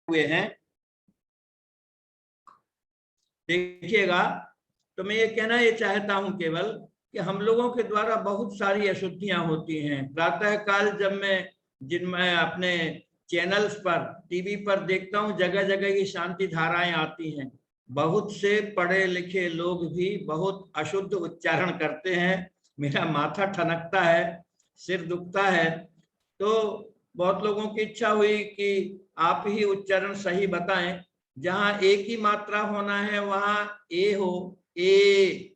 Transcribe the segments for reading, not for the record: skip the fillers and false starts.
हुए हैं। देखिएगा, तो मैं ये कहना ये चाहता हूं केवल कि हम लोगों के द्वारा बहुत सारी अशुद्धियां होती हैं। प्रातः काल जब मैं अपने चैनल्स पर, टीवी पर देखता हूं, जगह जगह की शांति धाराएं आती हैं। बहुत से पढ़े लिखे लोग भी बहुत अशुद्ध उच्चारण करते हैं। मेरा माथा ठनकता है, सिर दुखता है। तो बहुत लोगों की इच्छा हुई कि आप ही उच्चारण सही बताएं। जहां एक ही मात्रा होना है वहां ए हो, ए।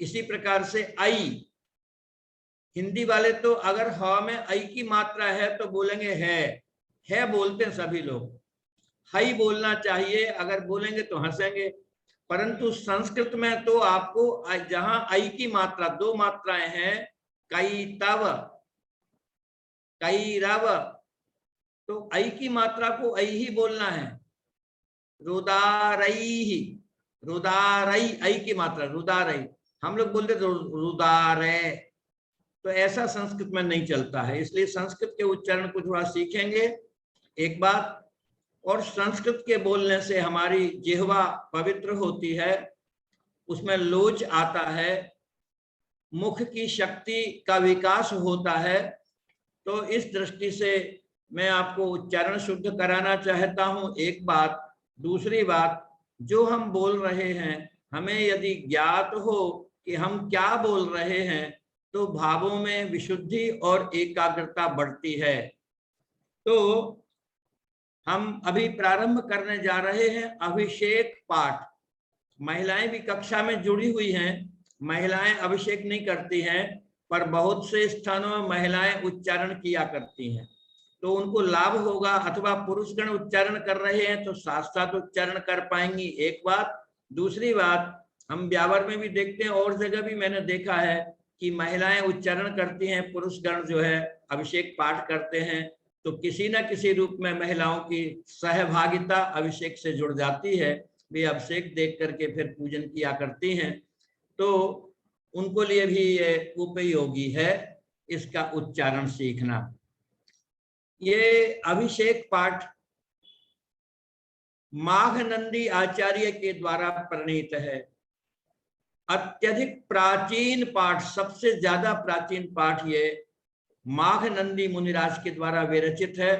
इसी प्रकार से आई, हिंदी वाले तो अगर ह में आई की मात्रा है तो बोलेंगे है बोलते हैं सभी लोग। हई बोलना चाहिए, अगर बोलेंगे तो हंसेंगे। परंतु संस्कृत में तो आपको जहां आई की मात्रा, दो मात्राएं हैं, कई तव, कई रव, तो आई की मात्रा को आई ही बोलना है। रुदारई, रुदारई, आई की मात्रा रुदारई। हम लोग बोलते रुदारे, तो ऐसा संस्कृत में नहीं चलता है। इसलिए संस्कृत के उच्चारण को थोड़ा सीखेंगे, एक बात। और संस्कृत के बोलने से हमारी जिह्वा पवित्र होती है, उसमें लोच आता है, मुख की शक्ति का विकास होता है। तो इस दृष्टि से मैं आपको उच्चारण शुद्ध कराना चाहता हूं, एक बात। दूसरी बात, जो हम बोल रहे हैं, हमें यदि ज्ञात हो कि हम क्या बोल रहे हैं तो भावों में विशुद्धि और एकाग्रता बढ़ती है। तो हम अभी प्रारंभ करने जा रहे हैं अभिषेक पाठ। महिलाएं भी कक्षा में जुड़ी हुई हैं। महिलाएं अभिषेक नहीं करती हैं, पर बहुत से स्थानों में महिलाएं उच्चारण किया करती हैं, तो उनको लाभ होगा। अथवा पुरुषगण उच्चारण कर रहे हैं तो साथ साथ उच्चारण कर पाएंगी, एक बात। दूसरी बात, हम ब्यावर में भी देखते हैं और जगह भी मैंने देखा है कि महिलाएं उच्चारण करती हैं, पुरुषगण जो है अभिषेक पाठ करते हैं। तो किसी न किसी रूप में महिलाओं की सहभागिता अभिषेक से जुड़ जाती है। वे अभिषेक देख करके फिर पूजन किया करती हैं, तो उनको लिए भी ये उपयोगी है इसका उच्चारण सीखना। ये अभिषेक पाठ माघनंदी आचार्य के द्वारा प्रणीत है। अत्यधिक प्राचीन पाठ, सबसे ज्यादा प्राचीन पाठ ये माघनंदी मुनिराज के द्वारा विरचित है।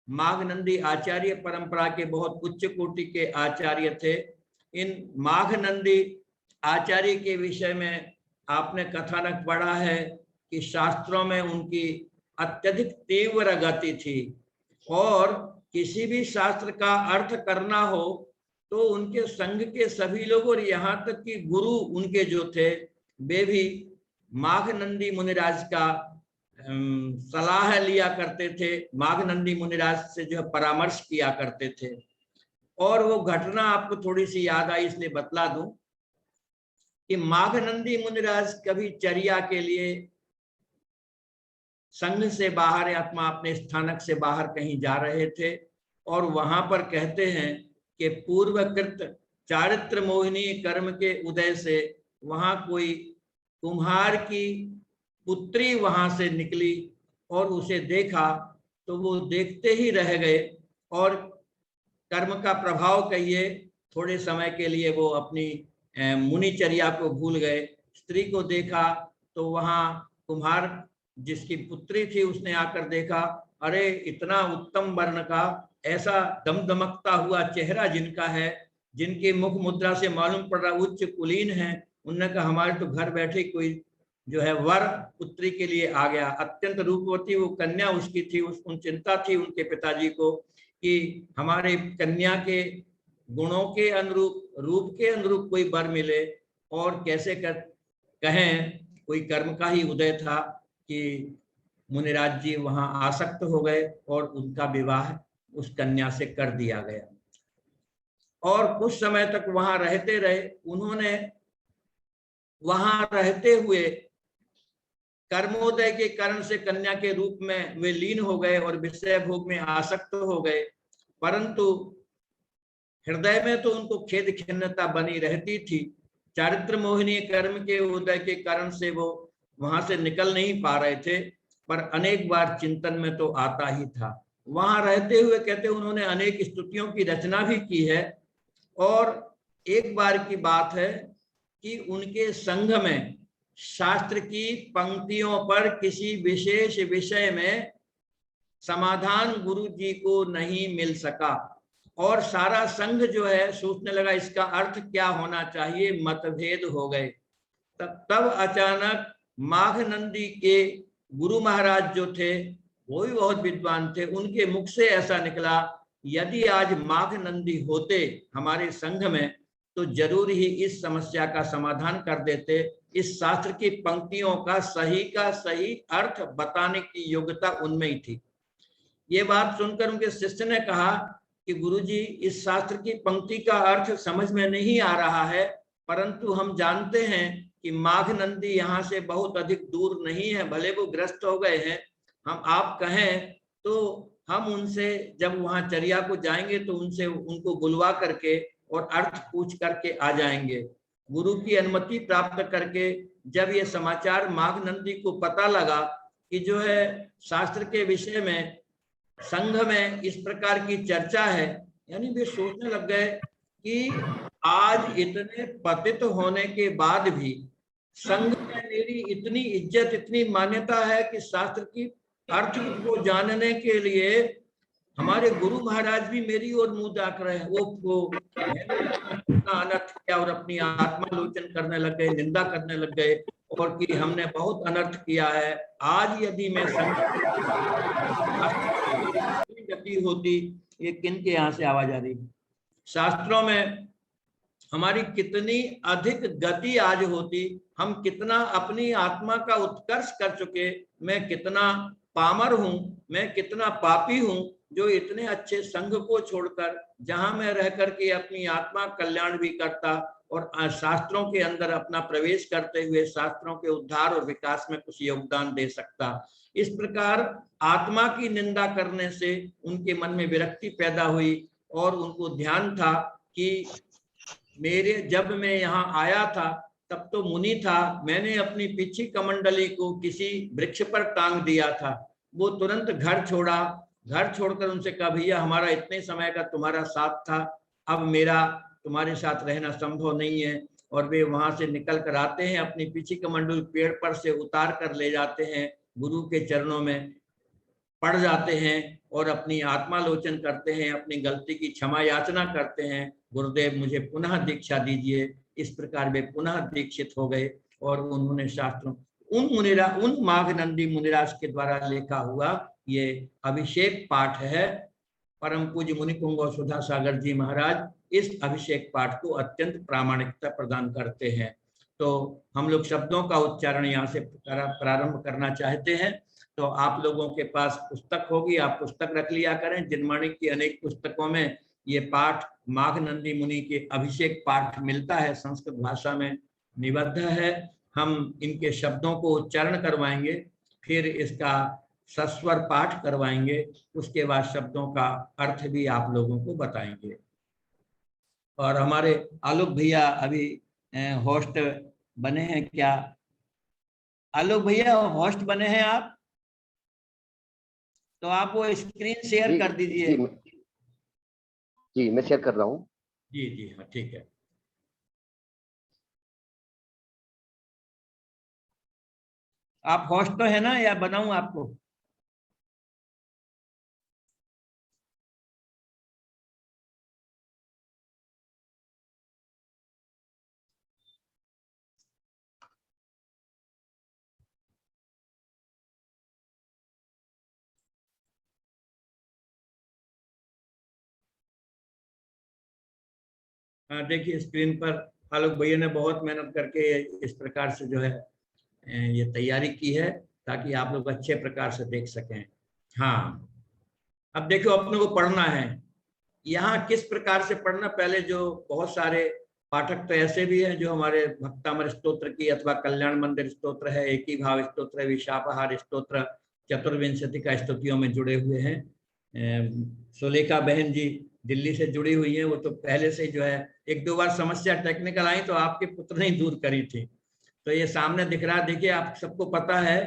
माघनंदी आचार्य परंपरा के बहुत उच्च कोटि के आचार्य थे। इन माघनंदी आचार्य के विषय में आपने कथानक पढ़ा है कि शास्त्रों में उनकी अत्यधिक तीव्र गति थी, और किसी भी शास्त्र का अर्थ करना हो तो उनके संघ के सभी लोग, और यहाँ तक कि गुरु उनके जो थे, वे भी माघनंदी मुनिराज का सलाह लिया करते थे, माघनंदी मुनिराज से जो है परामर्श किया करते थे। और वो घटना आपको थोड़ी सी याद आई, इसलिए बतला दूं कि माघनंदी मुनिराज कभी चर्या के लिए संघ से बाहर या अपने स्थानक से बाहर कहीं जा रहे थे, और वहां पर कहते हैं कि पूर्वकृत चारित्र मोहिनी कर्म के उदय से वहां कोई कुम्हार की पुत्री वहां से निकली, और उसे देखा तो वो देखते ही रह गए, और कर्म का प्रभाव कहिए, थोड़े समय के लिए वो अपनी मुनिचर्या को भूल गए। स्त्री को देखा तो वहां कुम्हार जिसकी पुत्री थी उसने आकर देखा, अरे इतना उत्तम वर्ण का, ऐसा दमदमकता हुआ चेहरा जिनका है, जिनकी मुख मुद्रा से मालूम पड़ रहा उच्च कुलीन है। उन्होंने कहा हमारे तो घर बैठे कोई जो है वर पुत्री के लिए आ गया। अत्यंत रूपवती वो कन्या उसकी थी। उन चिंता थी उनके पिताजी को कि हमारे कन्या के गुणों के अनुरूप, रूप के अनुरूप कोई वर मिले, और कैसे कहें, कोई कर्म का ही उदय था कि मुनिराज जी वहां आसक्त हो गए और उनका विवाह उस कन्या से कर दिया गया। और कुछ समय तक वहां रहते रहे। उन्होंने वहां रहते हुए कर्मोदय के कारण से कन्या के रूप में वे लीन हो गए और विषय भोग में आसक्त हो गए, परंतु हृदय में तो उनको खेद खिन्नता बनी रहती थी। चारित्र मोहिनी कर्म के उदय के कारण से वो वहां से निकल नहीं पा रहे थे, पर अनेक बार चिंतन में तो आता ही था। वहां रहते हुए कहते उन्होंने अनेक स्तुतियों की रचना भी की है। और एक बार की बात है कि उनके संघ में शास्त्र की पंक्तियों पर किसी विशेष विषय में समाधान गुरु जी को नहीं मिल सका, और सारा संघ जो है सोचने लगा इसका अर्थ क्या होना चाहिए, मतभेद हो गए। तब अचानक माघ नंदी के गुरु महाराज जो थे वो भी बहुत विद्वान थे, उनके मुख से ऐसा निकला, यदि आज माघ नंदी होते हमारे संघ में तो जरूर ही इस समस्या का समाधान कर देते। इस शास्त्र की पंक्तियों का सही अर्थ बताने की योग्यता उनमें ही थी। ये बात सुनकर उनके शिष्य ने कहा कि गुरुजी, इस शास्त्र की पंक्ति का अर्थ समझ में नहीं आ रहा है, परंतु हम जानते हैं कि माघ नंदी यहाँ से बहुत अधिक दूर नहीं है, भले वो ग्रस्त हो गए हैं, हम आप कहें तो हम उनसे जब वहां चर्या को जाएंगे तो उनसे उनको बुलवा करके और अर्थ पूछ करके आ जाएंगे। गुरु की अनुमति प्राप्त करके जब ये समाचार माघ नंदी को पता लगा कि जो है शास्त्र के विषय में संघ में इस प्रकार की चर्चा है, यानी वे सोचने लग गए कि आज इतने पतित होने के बाद भी संघ में मेरी इतनी इज्जत, इतनी मान्यता है कि शास्त्र की अर्थ को जानने के लिए हमारे गुरु महाराज भी मेरी ओर मुंह ताक रहे हैं। वो अनर्थ किया और अपनी आत्मालोचन करने लग गए, निंदा करने लग गए, और कि हमने बहुत अनर्थ किया है। आज यदि मैं गति होती, ये किन के यहाँ से आवाज आ रही, शास्त्रों में हमारी कितनी अधिक गति आज होती, हम कितना अपनी आत्मा का उत्कर्ष कर चुके, मैं कितना पामर हूं, मैं कितना पापी हूं जो इतने अच्छे संघ को छोड़कर जहां मैं रह करके अपनी आत्मा कल्याण भी करता और शास्त्रों के अंदर अपना प्रवेश करते हुए शास्त्रों के उद्धार और विकास में कुछ योगदान दे सकता। इस प्रकार आत्मा की निंदा करने से उनके मन में विरक्ति पैदा हुई और उनको ध्यान था कि जब मैं यहाँ आया था तब तो मुनि था, मैंने अपनी पीछी कमंडली को किसी वृक्ष पर टांग दिया था। वो तुरंत घर छोड़ा, घर छोड़कर उनसे कहा, भैया हमारा इतने समय का तुम्हारा साथ था, अब मेरा तुम्हारे साथ रहना संभव नहीं है। और वे वहां से निकल कर आते हैं, अपनी पीछी कमंडल पेड़ पर से उतार कर ले जाते हैं, गुरु के चरणों में पड़ जाते हैं और अपनी आत्मालोचन करते हैं, अपनी गलती की क्षमा याचना करते हैं, गुरुदेव मुझे पुनः दीक्षा दीजिए। इस प्रकार वे पुनः दीक्षित हो गए और उन्होंने शास्त्रों उन माघ नंदी मुनिराज के द्वारा लिखा हुआ ये अभिषेक पाठ है। परम पूज्य मुनि कुंभ सुधा सागर जी महाराज इस अभिषेक पाठ को अत्यंत प्रामाणिकता प्रदान करते हैं। तो हम लोग शब्दों का उच्चारण यहाँ से प्रारंभ करना चाहते हैं। तो आप लोगों के पास पुस्तक होगी, आप पुस्तक रख लिया करें। जिनवाणी की अनेक पुस्तकों में ये पाठ माघ नंदी मुनि के अभिषेक पाठ मिलता है, संस्कृत भाषा में निबद्ध है। हम इनके शब्दों को उच्चारण करवाएंगे, फिर इसका सस्वर पाठ करवाएंगे, उसके बाद शब्दों का अर्थ भी आप लोगों को बताएंगे। और हमारे आलोक भैया अभी होस्ट बने हैं क्या? आलोक भैया होस्ट बने हैं आप, तो आप वो स्क्रीन शेयर कर दीजिए। जी मैं शेयर कर रहा हूँ। जी जी हाँ ठीक है। आप होस्ट तो है ना, या बनाऊं आपको? देखिए स्क्रीन पर आलोक भैया ने बहुत मेहनत करके इस प्रकार से जो है ये तैयारी की है, ताकि आप लोग अच्छे प्रकार से देख सकें। हाँ अब देखो अपने को पढ़ना है, यहाँ किस प्रकार से पढ़ना। पहले जो बहुत सारे पाठक तो ऐसे भी हैं जो हमारे भक्तामर स्तोत्र की अथवा कल्याण मंदिर स्तोत्र है, एक ही भाव स्तोत्र है, विशापहार स्तोत्र, चतुर्विंशति का स्तुतियों में जुड़े हुए हैं। सुलेखा बहन जी दिल्ली से जुड़ी हुई है, वो तो पहले से जो है एक दो बार समस्या टेक्निकल आई तो आपके पुत्र ने दूर करी थी। तो ये सामने दिख रहा है, देखिए आप सबको पता है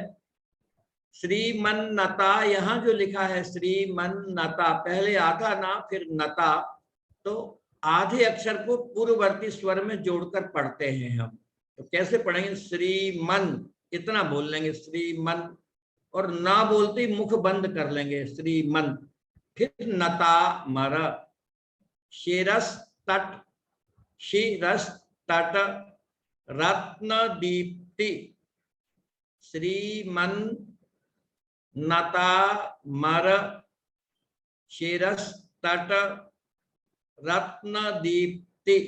श्रीमन्नता, यहाँ जो लिखा है श्रीमन्नता, पहले आधा ना फिर नता, तो आधे अक्षर को पूर्ववर्ती स्वर में जोड़कर पढ़ते हैं हम। तो कैसे पढ़ेंगे? श्रीमन, इतना बोल लेंगे श्रीमन, और ना बोलते ही मुख बंद कर लेंगे श्रीमन। फिर नता मर, शिरस तट, शिरस तट रत्न दीप्ति, श्रीमन नता मर शिरस तट रत्न दीप्ति।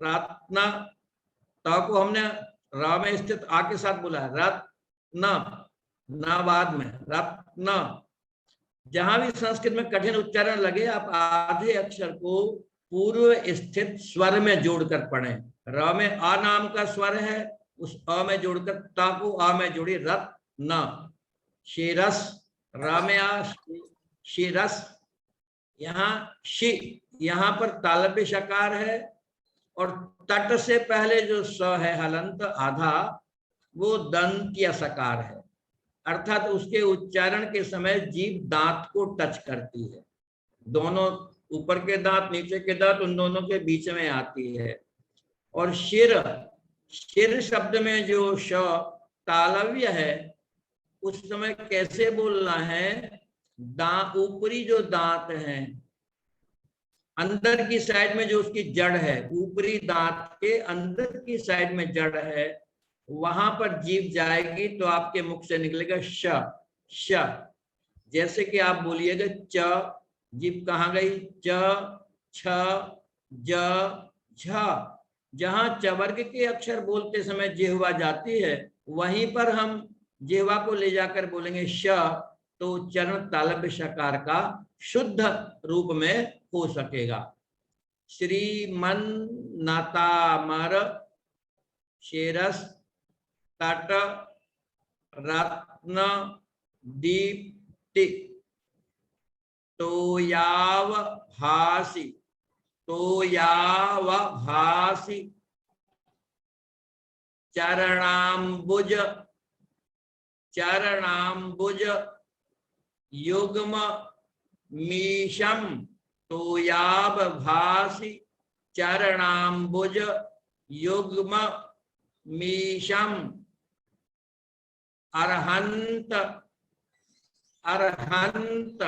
रत्न त को हमने र में स्थित आ के साथ बोला है, रत्न, न बाद में, रत्न। जहां भी संस्कृत में कठिन उच्चारण लगे, आप आधे अक्षर को पूर्व स्थित स्वर में जोड़कर पढ़ें। र में आ नाम का स्वर है, उस अ में जोड़कर ता को आ में जोड़ी, रत्न, शिरस, र में आ, शिरस। यहाँ शि, यहाँ पर तालव्य शकार है, और तट से पहले जो स है हलंत आधा, वो दंत या सकार है, अर्थात उसके उच्चारण के समय जीभ दांत को टच करती है। दोनों ऊपर के दांत, नीचे के दांत, उन दोनों के बीच में आती है। और शिर, शिर शब्द में जो श तालव्य है, उस समय कैसे बोलना है? ऊपरी जो दांत हैं, अंदर की साइड में जो उसकी जड़ है, ऊपरी दांत के अंदर की साइड में जड़ है, वहां पर जीभ जाएगी तो आपके मुख से निकलेगा श, श। जैसे कि आप बोलिएगा च, जीभ कहाँ गई? च, छ, ज, झ। जहां च वर्ग के अक्षर बोलते समय जिह्वा जाती है, वहीं पर हम जिह्वा को ले जाकर बोलेंगे श, तो उच्चारण तालव्य शकार का शुद्ध रूप में हो सकेगा। श्रीमन नता मर शिरस तट रत्न दीप्ति, तोयाव भासी, तोयाव भासी चरणाम्बुज, चरणाम्बुज युग्म मीशम, तोयाव भासी चरणाम्बुज युग्म मीशम। अरहंत, अरहंत,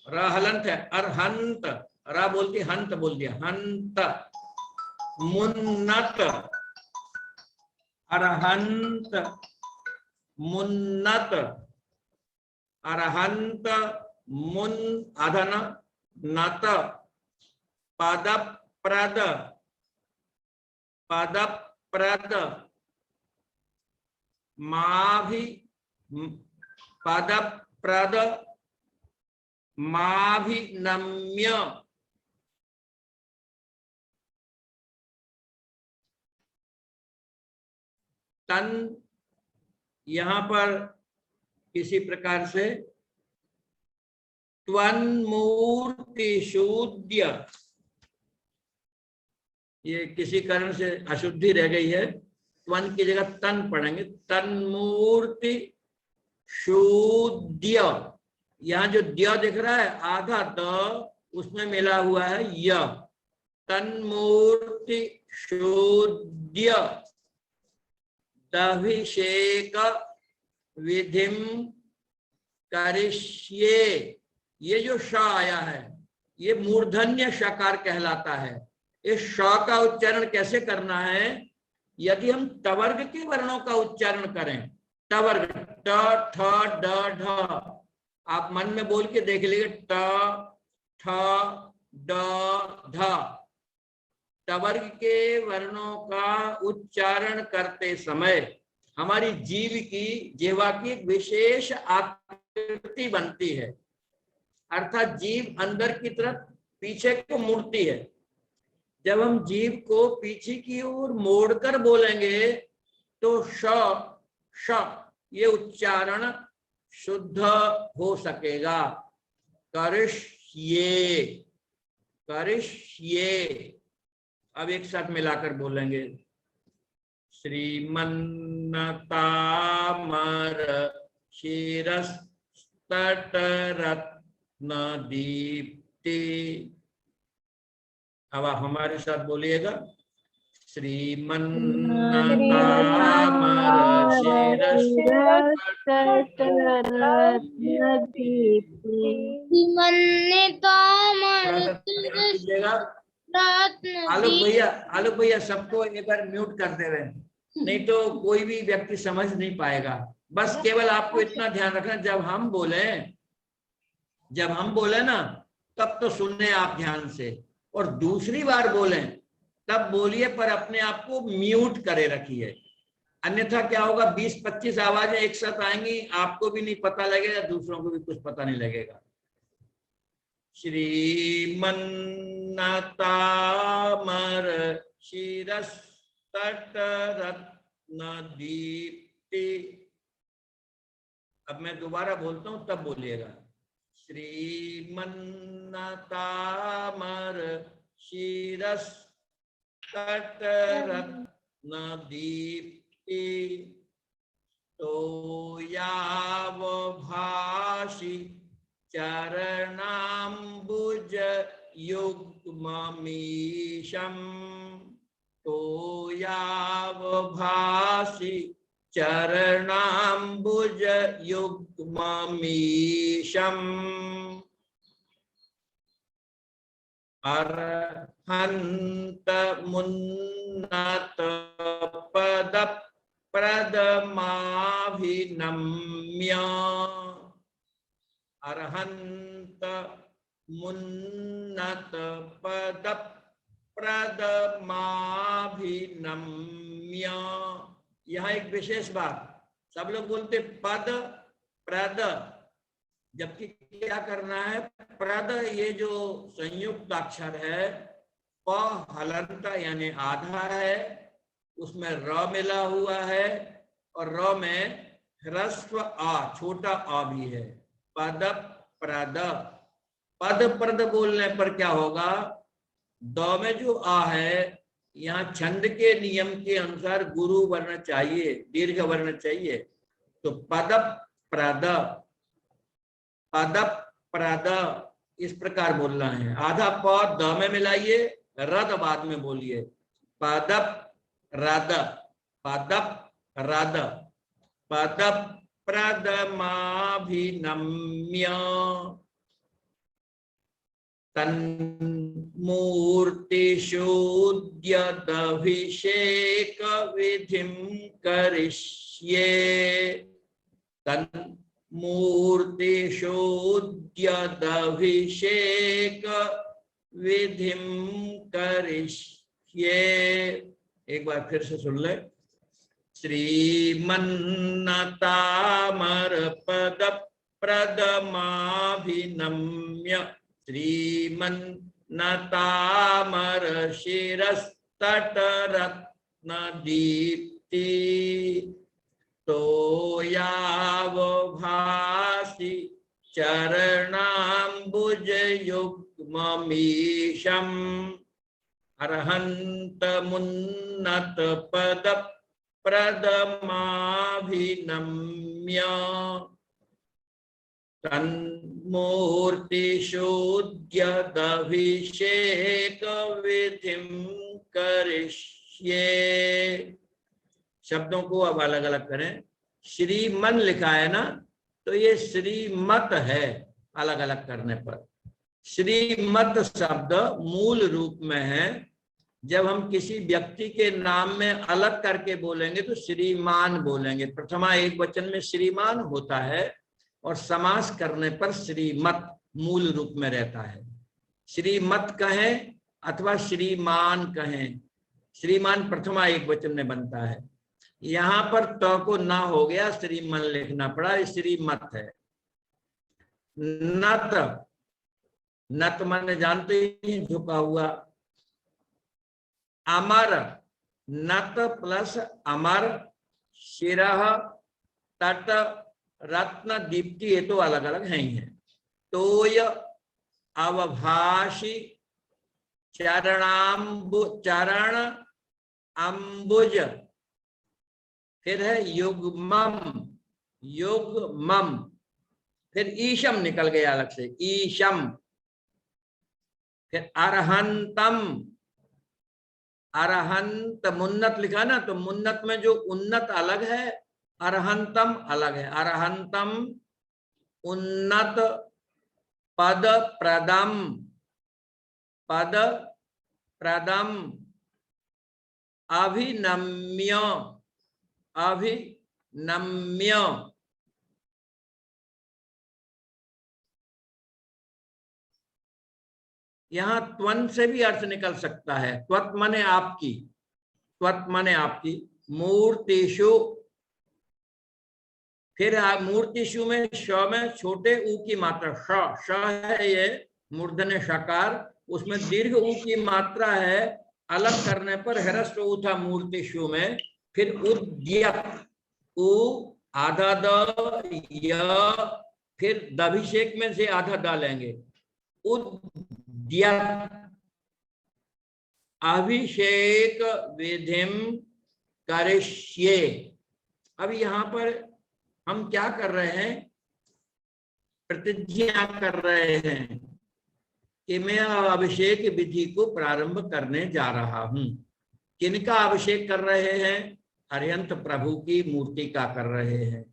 रहलंत है, अरहंत, रा बोलती हंत बोल दिया, हंत। मुन्नत, अरहंत, मुन्नत, अरहंत, मुन अधन नत, पदप्रद, पदप्रद, माभि, पदप्रद, माभिनम्य, तन, यहां पर किसी प्रकार से त्वन्मूर्ति शूद्य, ये किसी कारण से अशुद्धि रह गई है, त्वन की जगह तन पढ़ेंगे, तन्मूर्ति शूद्य। यहाँ जो द्य दिख रहा है आधा द, उसमें मिला हुआ है य, तन्मूर्ति शूद्य दभिषेक विधिम करिष्ये। ये जो श आया है, ये मूर्धन्य शकार कहलाता है। इस श का उच्चारण कैसे करना है? यदि हम टवर्ग के वर्णों का उच्चारण करें, टवर्ग ट, ठ, ड, ढ, आप मन में बोल के देख लीजिए, ट, ठ, ड, ध। टवर्ग के वर्णों का उच्चारण करते समय हमारी जीभ की, जिह्वा की विशेष आकृति बनती है, अर्थात जीभ अंदर की तरफ पीछे को मुड़ती है। जब हम जीभ को पीछे की ओर मोड़कर बोलेंगे तो श, श, ये उच्चारण शुद्ध हो सकेगा। करिष्ये, करिष्ये। अब एक साथ मिलाकर बोलेंगे, श्रीमन तामर शिरस्तटरत्न दीप्ति। अब आप हमारे साथ बोलिएगा, श्रीमन्नतामर आलोक भैया सबको एक बार म्यूट कर दे रहे हैं, नहीं तो कोई भी व्यक्ति समझ नहीं पाएगा। बस केवल आपको इतना ध्यान रखना, जब हम बोले ना तब तो सुनने आप ध्यान से, और दूसरी बार बोलें तब बोलिए, पर अपने आप को म्यूट करे रखिए, अन्यथा क्या होगा 20-25 आवाजें एक साथ आएंगी, आपको भी नहीं पता लगेगा, दूसरों को भी कुछ पता नहीं लगेगा। श्रीमन्नतामर शिरस्तटरत्न दीप्ति। अब मैं दोबारा बोलता हूं तब बोलिएगा, श्रीमन्नतामर शिरस्तटरत्न दीप्ति। तोयावभाषि चरणाम्बुज युग्ममीशम्। तोयावभाषि चरणाम्बुज युग्ममीशम्। अरहन्त मुन्नत पद प्रदमाभिनम्य। अरहन्त मुन्नत पद प्रदमाभिनम्य। यहाँ एक विशेष बात, सब लोग बोलते पद प्रद, जबकि क्या करना है, प्रद ये जो संयुक्त अक्षर है प हलंत यानी आधा है, उसमें र मिला हुआ है, और र में ह्रस्व आ छोटा आ भी है। पद प्रद, पद प्रद बोलने पर क्या होगा, द में जो आ है, यहाँ छंद के नियम के अनुसार गुरु वर्ण चाहिए, दीर्घ वर्ण चाहिए, तो पद प्रद, पद प्रद इस प्रकार बोलना है। आधा प द में मिलाइए, रद बाद में बोलिए, पद रद, पद रद, पद प्रदमाभिनम्य। तन्मूर्तिशोद्यदभिषेक विधिं करिष्ये। तन्मूर्तिशोद्यदभिषेक विधिं करिष्ये। एक बार फिर से सुन ले, श्रीमन्नतामर पद प्रदमाभिनम्य। श्रीमन्नतामर शिरस्तटरत्न दीप्ति। तोयावभाषि चरणाम्बुज युग्ममीशम्। अरहन्त मुन्नत पद प्रदमाभिनम्य। तन्मूर्तिशोद्यदभिषेक विधिं करिष्ये। शब्दों को अब अलग अलग करें। श्रीमन लिखा है ना, तो ये श्रीमत है अलग अलग करने पर। श्रीमत शब्द मूल रूप में है, जब हम किसी व्यक्ति के नाम में अलग करके बोलेंगे तो श्रीमान बोलेंगे। प्रथमा एक वचन में श्रीमान होता है, और समास करने पर श्रीमत मूल रूप में रहता है। श्रीमत कहें अथवा श्रीमान कहें, श्रीमान प्रथमा एक वचन में बनता है। यहां पर त को ना हो गया, श्रीमन लिखना पड़ा, श्रीमत है। नत, नत माने जानते ही झुका हुआ। अमर, नत प्लस अमर, शिरः, तट, रत्न, दीप्ति, ये तो अलग अलग हैं ही हैं। तोय, अवभाषि, चरणाम्बु, चरण, अंबुज, फिर है युग्मम, युग्मम, फिर ईशम निकल गया अलग से, ईशम, फिर अरहंतम, अरहंत मुन्नत लिखा ना, तो मुन्नत में जो उन्नत अलग है, अरहंतम अलग है। अरहंतम उन्नत पद प्रदम, पद प्रदम, अभिनम्य, अभिनम्य, यहां त्वन से भी अर्थ निकल सकता है। त्वत माने आपकी, त्वत माने आपकी। मूर्तिषु, फिर मूर्तिषु में श में छोटे ऊ की मात्रा, श है ये मूर्धन्य शकार, उसमें दीर्घ ऊ की मात्रा है, अलग करने पर ह्रस्व ऊ था मूर्तिषु में। फिर उद्यत, उ आधा द, य, फिर दभिषेक में से आधा डालेंगे, उद्यत, अभिषेक विधिम करिष्ये। अब यहां पर हम क्या कर रहे हैं, प्रतिज्ञा कर रहे हैं कि मैं अभिषेक विधि को प्रारंभ करने जा रहा हूं। किनका अभिषेक कर रहे हैं? अरिहंत प्रभु की मूर्ति का कर रहे हैं।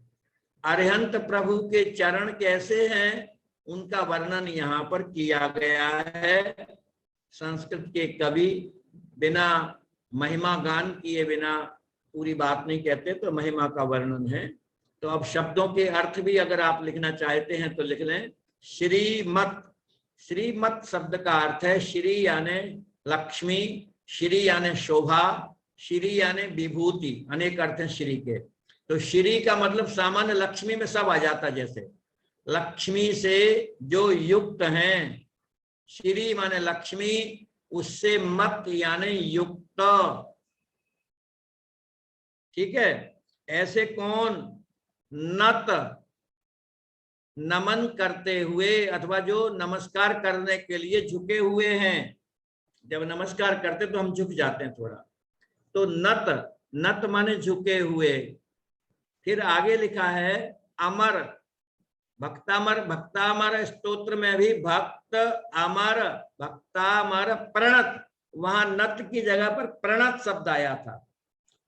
अरिहंत प्रभु के चरण कैसे हैं, उनका वर्णन यहाँ पर किया गया है। संस्कृत के कवि बिना महिमा गान किए बिना पूरी बात नहीं कहते, तो महिमा का वर्णन है। तो अब शब्दों के अर्थ भी अगर आप लिखना चाहते हैं तो लिख लें। श्रीमत, श्रीमत शब्द का अर्थ है श्री यानी लक्ष्मी, श्री यानी शोभा, श्री यानी विभूति, अनेक अर्थ हैं श्री के। तो श्री का मतलब सामान्य लक्ष्मी में सब आ जाता, जैसे लक्ष्मी से जो युक्त हैं, श्री माने लक्ष्मी, उससे मत यानी युक्त, ठीक है। ऐसे कौन? नत, नमन करते हुए, अथवा जो नमस्कार करने के लिए झुके हुए हैं। जब नमस्कार करते तो हम झुक जाते हैं थोड़ा, तो नत, नत माने झुके हुए। फिर आगे लिखा है अमर, भक्तामर, भक्तामर स्तोत्र में भी भक्त अमर, भक्तामर प्रणत, वहां नत की जगह पर प्रणत शब्द आया था।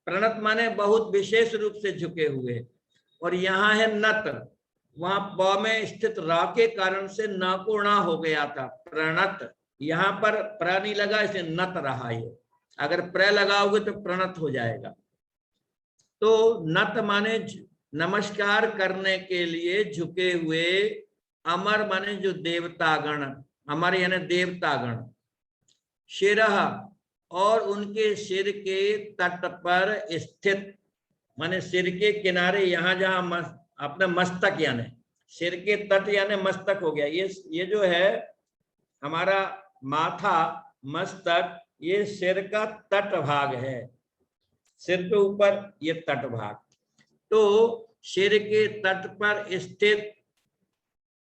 प्रणत माने बहुत विशेष रूप से झुके हुए, और यहाँ है नत, वहां प में स्थित र के कारण से न को ना हो गया था, प्रणत। यहाँ पर प्र नहीं लगा, इसे नत रहा ये, अगर प्र लगाओगे तो प्रणत हो जाएगा। तो नत माने नमस्कार करने के लिए झुके हुए, अमर माने जो देवतागण, अमर यानी देवतागण, शिरह, और उनके सिर के तट पर स्थित, माने सिर के किनारे, यहाँ जहां अपना मस्तक, यानी सिर के तट यानी मस्तक हो गया। ये जो है हमारा माथा, मस्तक, ये सिर का तट भाग है, सिर के ऊपर ये तट भाग। तो सिर के तट पर स्थित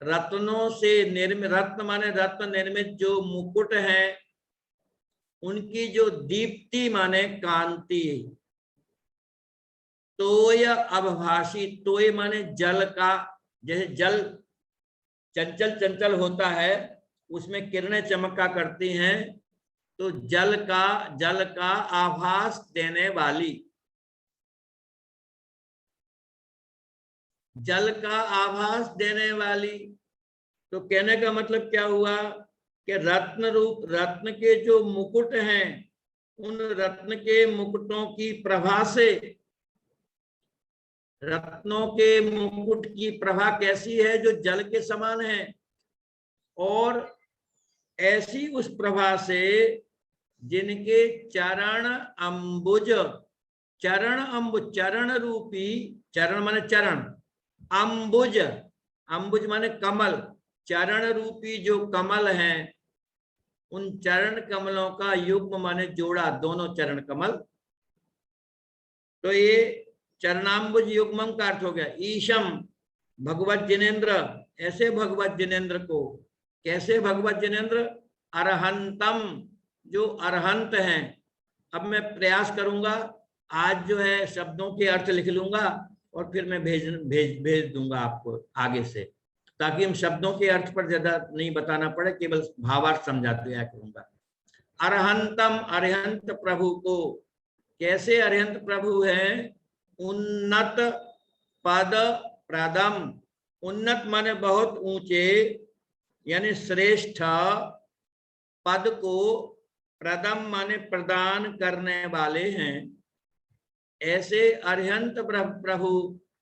रत्नों से निर्मित, रत्न माने रत्न निर्मित जो मुकुट हैं, उनकी जो दीप्ति माने कांति। तोय अवभाषी, तोय माने जल का, जैसे जल चंचल चंचल होता है, उसमें किरणें चमका करती हैं, तो जल का आभास देने वाली, जल का आभास देने वाली। तो कहने का मतलब क्या हुआ कि रत्न रूप, रत्न के जो मुकुट हैं, उन रत्न के मुकुटों की प्रभा से, रत्नों के मुकुट की प्रभा कैसी है, जो जल के समान है, और ऐसी उस प्रभा से जिनके चरण अंबुज, चरण अंबुज, चरण रूपी, चरण माने चरण, अंबुज, अंबुज माने कमल, चरण रूपी जो कमल हैं, उन चरण कमलों का युग्म माने जोड़ा, दोनों चरण कमल। तो ये चरणाम्बुज युग्मम का अर्थ हो गया। ईशम, भगवत जिनेन्द्र, ऐसे भगवत जिनेन्द्र को, कैसे भगवत जिनेन्द्र? अरहंतम, जो अरहंत हैं। अब मैं प्रयास करूंगा आज जो है शब्दों के अर्थ लिख लूंगा और फिर मैं भेज दूंगा आपको आगे से, ताकि हम शब्दों के अर्थ पर ज्यादा नहीं बताना पड़े, केवल भावार्थ समझाते दिया करूंगा। अरहंतम, अरहंत प्रभु को, कैसे अरहंत प्रभु हैं? उन्नत पद प्रदम, उन्नत माने बहुत ऊंचे यानी श्रेष्ठ, पद को प्रदम माने प्रदान करने वाले हैं। ऐसे अरहंत प्रभु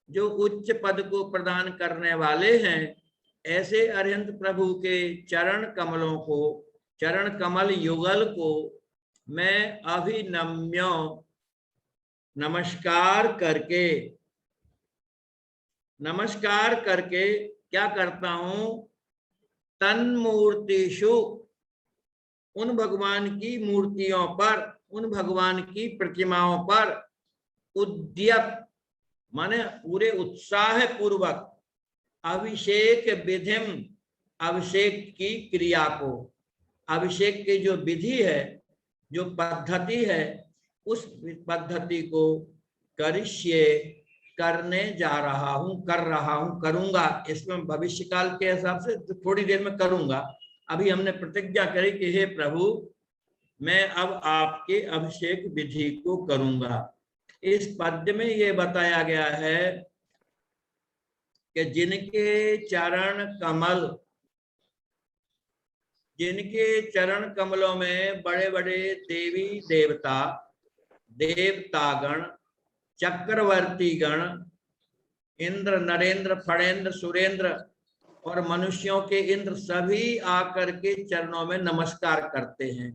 जो उच्च पद को प्रदान करने वाले हैं, ऐसे अरहंत प्रभु के चरण कमलों को, चरण कमल युगल को मैं अभिनम्य नमस्कार करके क्या करता हूं? तन्मूर्तिषु, उन भगवान की मूर्तियों पर, उन भगवान की प्रतिमाओं पर उद्यत माने पूरे उत्साह पूर्वक, अभिषेक विधिम, अभिषेक की क्रिया को, अभिषेक की जो विधि है, जो पद्धति है, उस पद्धति को करिष्ये, करने जा रहा हूं, कर रहा हूं, करूंगा। इसमें भविष्य काल के हिसाब से तो थोड़ी देर में करूंगा। अभी हमने प्रतिज्ञा करी कि हे प्रभु, मैं अब आपके अभिषेक विधि को करूंगा। इस पद्य में ये बताया गया है कि जिनके चरण कमलों में बड़े बड़े देवी देवता, देवतागण, चक्रवर्ती गण, इंद्र, नरेंद्र, फणेन्द्र, सुरेंद्र और मनुष्यों के इंद्र सभी आकर के चरणों में नमस्कार करते हैं।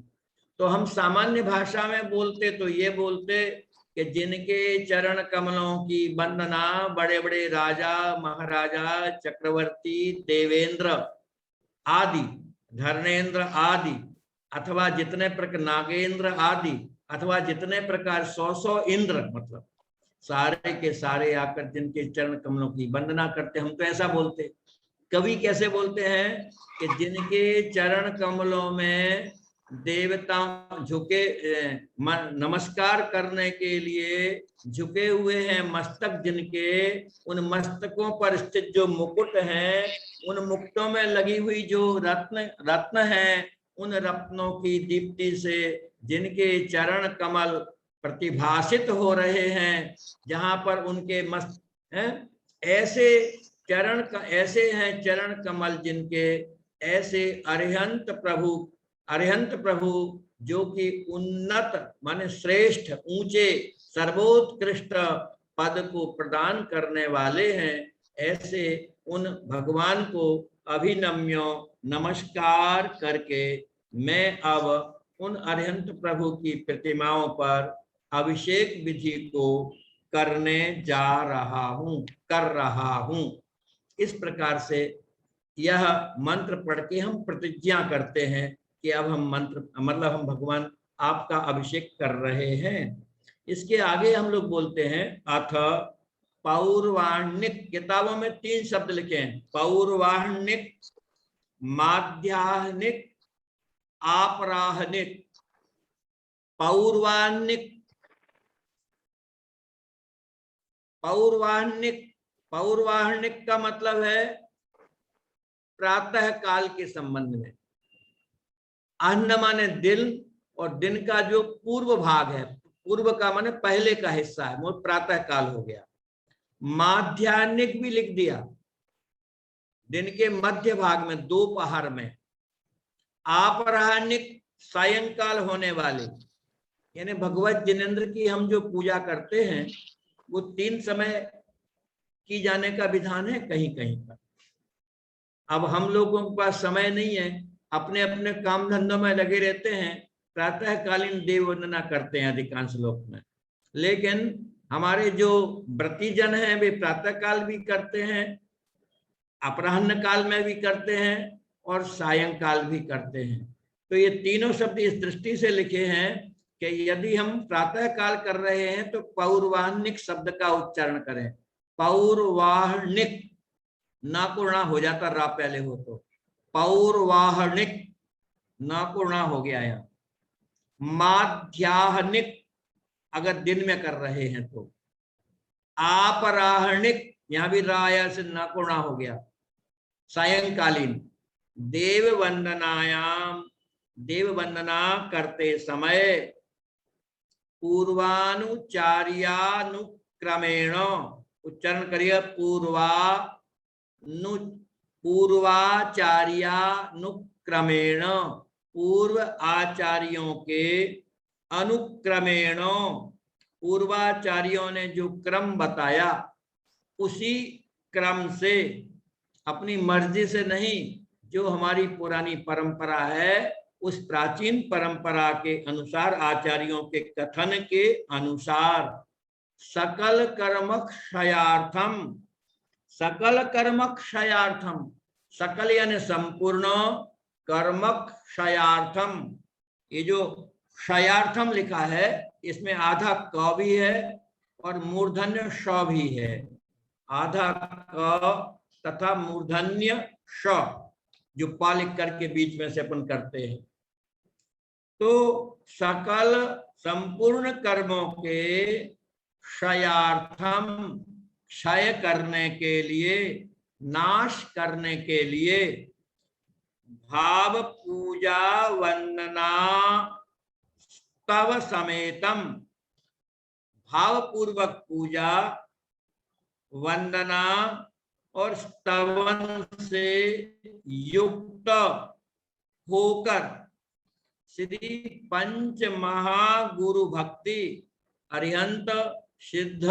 तो हम सामान्य भाषा में बोलते तो ये बोलते कि जिनके चरण कमलों की वंदना बड़े बड़े राजा, महाराजा, चक्रवर्ती, देवेंद्र आदि, धर्मेंद्र आदि, अथवा जितने प्रकार नागेंद्र आदि, अथवा जितने प्रकार 100 इंद्र, मतलब सारे के सारे आकर जिनके चरण कमलों की वंदना करते, हम तो ऐसा बोलते। कवि कैसे बोलते हैं कि जिनके चरण कमलों में देवता झुके, नमस्कार करने के लिए झुके हुए हैं मस्तक जिनके, उन मस्तकों पर स्थित जो मुकुट हैं, उन मुकुटों में लगी हुई जो रत्न हैं, उन रत्नों की दीप्ति से जिनके चरण कमल प्रतिभासित हो रहे हैं, जहां पर उनके मस्त हैं, ऐसे हैं चरण कमल जिनके, ऐसे अरिहंत प्रभु जो कि उन्नत माने श्रेष्ठ, ऊंचे, सर्वोत्कृष्ट पद को प्रदान करने वाले हैं, ऐसे उन भगवान को अभिनम्य नमस्कार करके मैं अब उन अरिहंत प्रभु की प्रतिमाओं पर अभिषेक विधि को करने जा रहा हूं, कर रहा हूं। इस प्रकार से यह मंत्र पढ़ के हम प्रतिज्ञा करते हैं कि अब हम मंत्र मतलब हम भगवान आपका अभिषेक कर रहे हैं। इसके आगे हम लोग बोलते हैं अथ पौर्वाणिक, किताबों में 3 शब्द लिखे हैं, पौर्वाणिक, माध्याह्निक, आपराह्निक। पौर्वाणिक, पौर्वाणिक, पौर्वाणिक का मतलब है प्रातः काल के संबंध में। अन्न माने दिन, और दिन का जो पूर्व भाग है, पूर्व का माने पहले का हिस्सा है, वो प्रातः काल हो गया। माध्याह्निक भी लिख दिया, दिन के मध्य भाग में, दोपहर में। आपराह्निक, सायंकाल होने वाले, यानी भगवत जिनेंद्र की हम जो पूजा करते हैं वो 3 समय की जाने का विधान है कहीं कहीं पर। अब हम लोगों के पास समय नहीं है, अपने अपने काम धंधों में लगे रहते हैं, प्रातःकालीन देव वंदना करते हैं अधिकांश लोग में। लेकिन हमारे जो व्रती जन हैं वे प्रातःकाल भी करते हैं, अपराह्न काल में भी करते हैं और सायंकाल भी करते हैं। तो ये तीनों शब्द इस दृष्टि से लिखे हैं कि यदि हम प्रातःकाल कर रहे हैं तो पौर्वाह्निक शब्द का उच्चारण करें। पौर्वाह्निक, ना को ना हो जाता, रा पहले हो तो पौर्वाह्निक, ना को ना हो गया यहाँ। माध्याह्निक, अगर दिन में कर रहे हैं तो। आपराहणिक, यहां भी राया से न को ना हो गया, सायंकालीन। देव वंदनायाम, देव वंदना करते समय पूर्वानुचार्यानुक्रमेण, उच्चारण करिए, पूर्वाचार्यानुक्रमेण, पूर्व आचार्यों के अनुक्रमेण, पूर्वाचार्यों ने जो क्रम बताया उसी क्रम से, अपनी मर्जी से नहीं, जो हमारी पुरानी परंपरा है उस प्राचीन परंपरा के अनुसार, आचार्यों के कथन के अनुसार, सकल कर्म क्षयार्थम, सकल कर्म क्षयार्थम, सकल यानी संपूर्ण, कर्म क्षयार्थम, ये जो क्षयार्थम लिखा है इसमें आधा क भी है और मूर्धन्य श भी है, आधा क तथा मूर्धन्य श, जो पा लिख करके बीच में से अपन करते हैं। तो सकल संपूर्ण कर्मों के क्षयार्थम, क्षय करने के लिए, नाश करने के लिए, भाव पूजा वंदना स्तव समेतम, भाव पूर्वक पूजा, वंदना और स्तवन से युक्त होकर श्री पंच महागुरु भक्ति, अरिहंत, सिद्ध,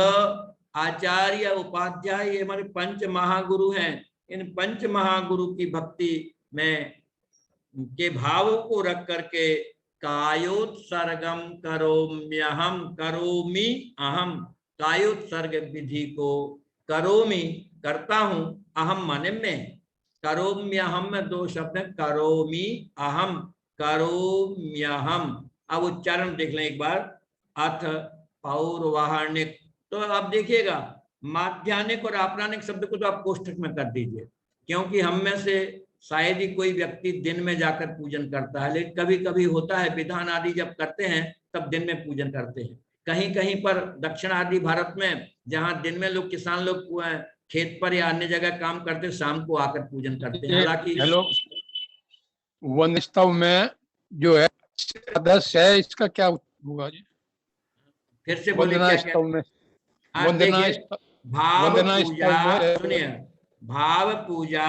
आचार्य, उपाध्याय, ये हमारे पंच महागुरु हैं। इन पंच महागुरु की भक्ति में के भावों को रख करके कायोत्सर्गम करोम्यहम, करोमि अहम, कायोत्सर्ग विधि को करोमि करता हूं, अहम माने मैं, करोम्यहम में दो शब्द है, करोमि अहम, करोम्यहम। अब उच्चारण देख लें एक बार, अथ पौर्वाहनिक, तो अब देखिएगा माध्यानिक और आपरानिक शब्द को तो आप कोष्ठक में कर दीजिए, क्योंकि हम में से शायद ही कोई व्यक्ति दिन में जाकर पूजन करता है, लेकिन कभी कभी होता है विधान आदि जब करते हैं तब दिन में पूजन करते हैं। कहीं कहीं पर दक्षिण आदि भारत में जहां दिन में लोग, किसान लोग खेत पर या अन्य जगह काम करते, शाम को आकर पूजन करते हैं। हालांकि हेलो, वनस्तव में जो है सदस्य है, इसका क्या होगा जी? फिर से बोलिए क्या क्या? में वंदना, भाव पूजा, में सुनिए, भाव पूजा,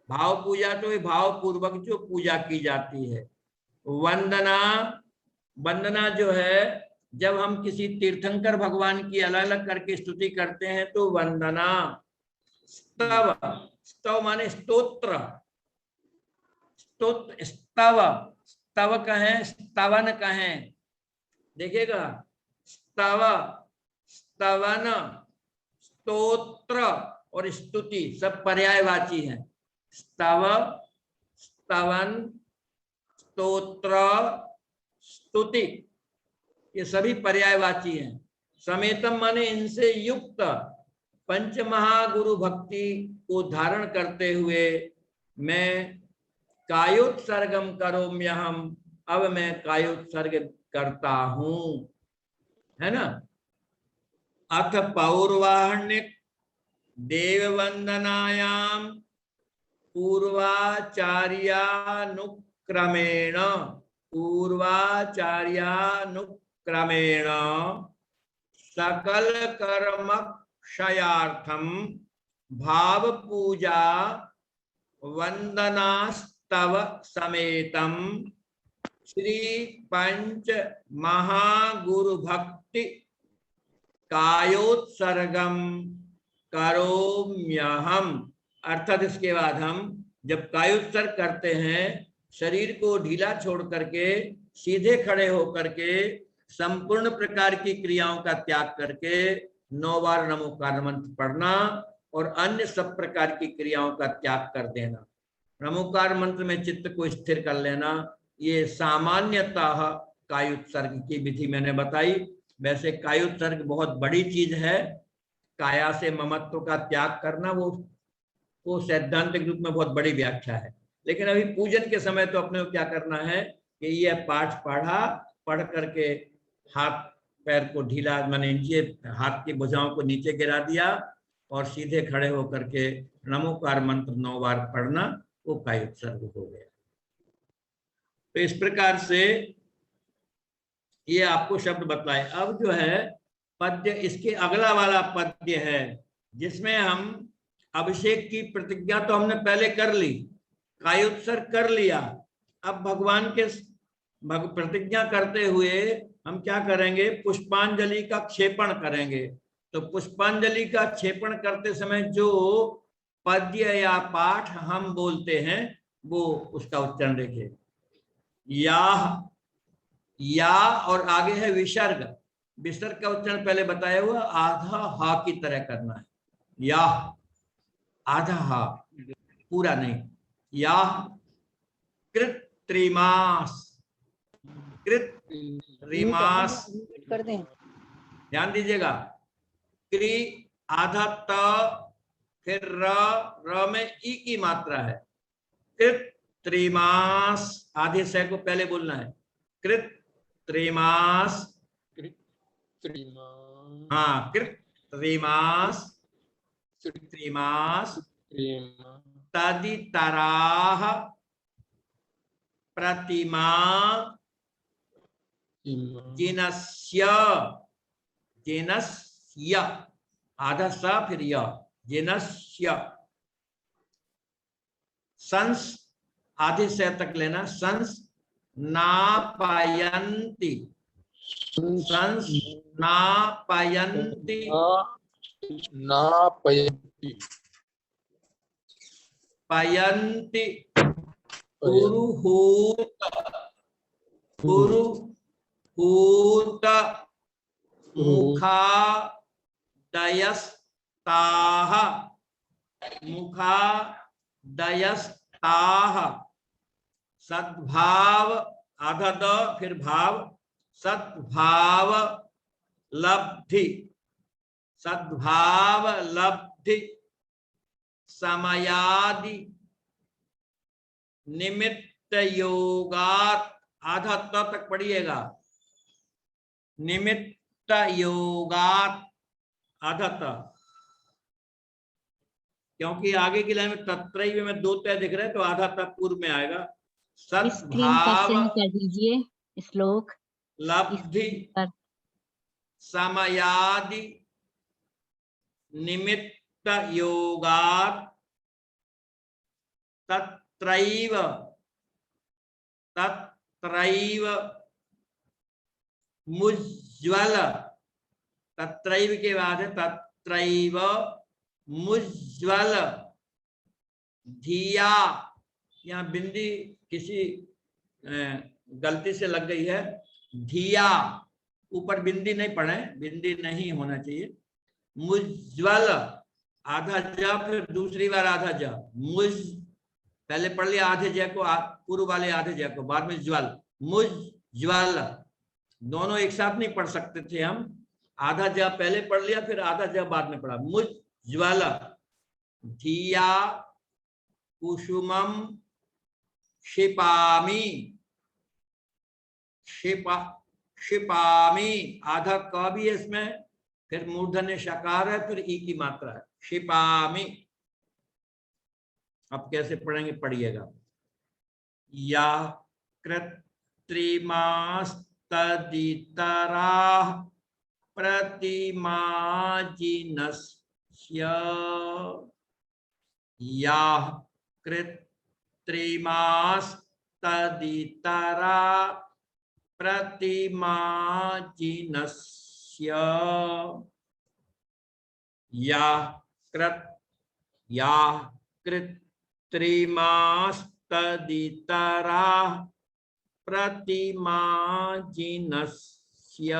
भाव पूजा तो ये भाव पूर्वक जो पूजा की जाती है। वंदना, वंदना जो है जब हम किसी तीर्थंकर भगवान की अलग अलग करके स्तुति करते हैं तो वंदना। स्तव, स्तव माने स्तोत्र, स्तोत्र, स्तव, स्तव कहें, स्तवन कहें, देखिएगा, स्तव, स्तवन, स्तोत्र और स्तुति सब पर्यायवाची हैं। स्तव, स्तवन, स्तोत्र, स्तुति, ये सभी पर्यायवाची हैं। समेतम माने इनसे युक्त, पंच महागुरु भक्ति को धारण करते हुए मैं कायोत्सर्गम करोम्यहम, अब मैं कायोत्सर्ग करता हूं, है ना। अथ पौर्वाहनिक देववंदनायाम पूर्वाचार्यानुक्रमेण, पूर्वाचार्यानुक्रमेण सकल कर्म क्षयार्थम भाव पूजा वंदनास्तव समेतम श्री पंच महागुरु भक्ति कायोत्सर्गम करोम्यहम। अर्थात इसके बाद हम जब कायोत्सर्ग करते हैं, शरीर को ढीला छोड़ करके सीधे खड़े होकर के संपूर्ण प्रकार की क्रियाओं का त्याग करके 9 बार नमोकार मंत्र पढ़ना और अन्य सब प्रकार की क्रियाओं का त्याग कर देना। नमोकार मंत्र में चित्त को स्थिर कर लेना, ये सामान्यतः कायोत्सर्ग की विधि मैंने बताई। वैसे कायोत्सर्ग बहुत बड़ी चीज है, काया से ममत्व का त्याग करना वो सैद्धांतिक रूप में बहुत बड़ी व्याख्या है। लेकिन अभी पूजन के समय तो अपने को क्या करना है कि ये पाठ पढ़ा, पढ़ करके हाथ पैर को ढीला माने नीचे, हाथ की भुजाओं को नीचे गिरा दिया और सीधे खड़े होकर के नमोकार मंत्र 9 बार पढ़ना, वो कायोत्सर्ग हो गया। तो इस प्रकार से ये आपको शब्द बतलाए। अब जो है पद्य, इसके अगला वाला पद्य है जिसमें हम अभिषेक की प्रतिज्ञा तो हमने पहले कर ली, कायोत्सर्ग कर लिया। अब भगवान के प्रतिज्ञा करते हुए हम क्या करेंगे, पुष्पांजलि का क्षेपण करेंगे। तो पुष्पांजलि का क्षेपण करते समय जो पद्य या पाठ हम बोलते हैं वो उसका उच्चारण देखिए। या और आगे है विसर्ग। विसर्ग का उच्चारण पहले बताया हुआ आधा हा की तरह करना है। या आधा हा, पूरा नहीं। या कृत्रिमास, कृत्रिमास, कर दें। ध्यान दीजिएगा। क्री आधा त, फिर र में ई की मात्रा है। कृत्रिमास, आधे से को पहले बोलना है। कृत्रिमास, हाँ, कृत्रिमास, कृत्रिमास तदितराः प्रतिमा जिनस्य, जिनस्य आधा सा फिर य, जिनस्य संस आधे से तक लेना। संस नापयन्ति, संस नापयन्ति, पयन्ति पुरुहूत, पुरुहूत मुखादयस्ताः, मुखादयस्ताः सद्भाव आधा द फिर भाव, सद्भाव लब्धि, सद्भाव लब्धि समयादि निमित्त योगात, आधा त तक पढ़िएगा। निमित्त योगात आधा त, क्योंकि आगे की लाइन में तत्रैव में 2 तय दिख रहे हैं तो आधा त पूर्व में आएगा। स्क्रीन पर सद्भाव सेंड कर दीजिए श्लोक। लब्धि समयादि निमित्त योगात तत्रैव, तत्रैव मुज्ज्वल, तत्रैव के बाद है तत्रैव मुज्ज्वल धिया। यहाँ बिंदी किसी गलती से लग गई है। धिया, ऊपर बिंदी नहीं पढ़े, बिंदी नहीं होना चाहिए। मुज्ज्वल आधा ज फिर दूसरी बार आधा ज, मुज पहले पढ़ लिया आधे ज को, पूर्व वाले आधे ज को, बाद में ज्वल, मुज्ज्वल। दोनों एक साथ नहीं पढ़ सकते थे हम, आधा ज पहले पढ़ लिया फिर आधा ज बाद में पढ़ा। मुज्ज्वल धिया कुसुमम क्षिपामि, क्षिपामि आधा क भी है इसमें, फिर मूर्धन्य शकार है, फिर ई की मात्रा है। क्षिपामि। अब कैसे पढ़ेंगे, पढ़िएगा। या कृत्रिमास्तदितराः प्रतिमाजिनस्य, या कृत्रिमास्तदितरा प्रतिमाजिनस्य, या कृत्रिमास्तदितरा प्रतिमाजिनस्य।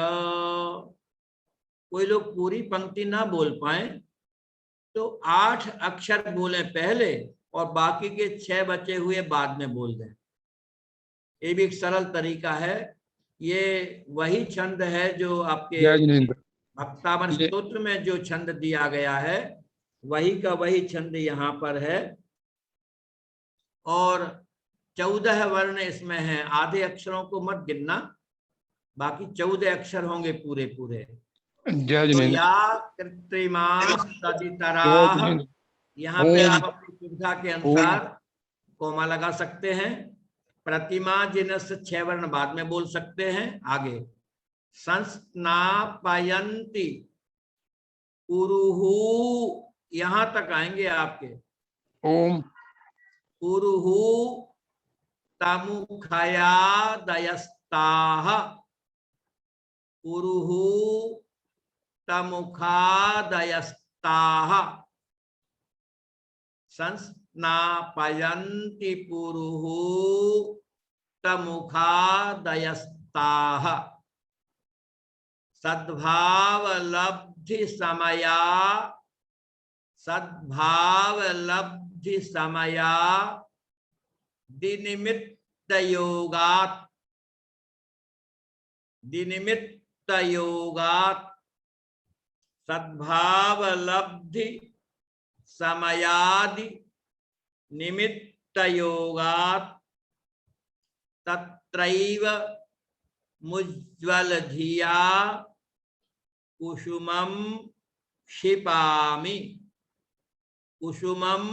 कोई लोग पूरी पंक्ति ना बोल पाए तो 8 अक्षर बोले पहले और बाकी के 6 बचे हुए बाद में बोल दें। ये भी एक सरल तरीका है। ये वही छंद है जो आपके भक्तावन स्तोत्र में जो छंद दिया गया है, वही का वही छंद यहाँ पर है। और 14 वर्ण इसमें है। आधे अक्षरों को मत गिनना, बाकी 14 अक्षर होंगे पूरे पूरे। जय तो जिनेन्द्र। या कृत्रिमास जय तदितराः, जिनेन्द्र। यहाँ पे ओम आप अपनी सुविधा के अनुसार कोमा लगा सकते हैं। प्रतिमा जिनस 6 वर्ण बाद में बोल सकते हैं। आगे संस्नापयन्ति पुरुहु, यहां तक आएंगे आपके। ओम पुरुहु तमुखयादयस्ताः, पुरुहु तमुखादयस्ताः, संस्नापयन्ति पुरुहु तमुखादयस्ताः, सद्भावलब्धि समया, सद्भावलब्धि समया दिनिमित्त योगात्, दिनिमित्त योगात्, सद्भावलब्धि समयादि निमित्त योगात्, तत्रैव मुज्ज्वल धिया कुसुमं क्षिपामि, कुसुमं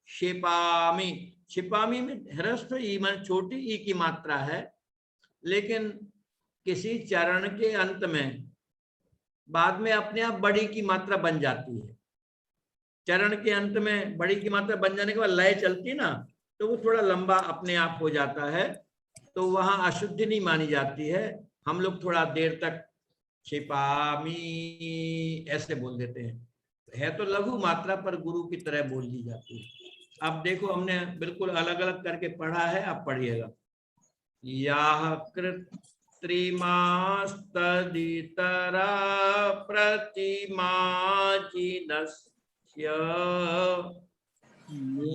क्षिपामि। क्षिपामि में ह्रस्व ई मन छोटी ई की मात्रा है, लेकिन किसी चरण के अंत में बाद में अपने आप बड़ी की मात्रा बन जाती है। चरण के अंत में बड़ी की मात्रा बन जाने के बाद लय चलती ना, तो वो थोड़ा लंबा अपने आप हो जाता है, तो वहां अशुद्धि नहीं मानी जाती है। हम लोग थोड़ा देर तक छिपामी ऐसे बोल देते हैं। है तो लघु मात्रा पर गुरु की तरह बोल ली जाती है। अब देखो हमने बिल्कुल अलग अलग करके पढ़ा है, अब पढ़िएगा। याह कृत्रिमास्तदितरा प्रतिमा जिनस्य,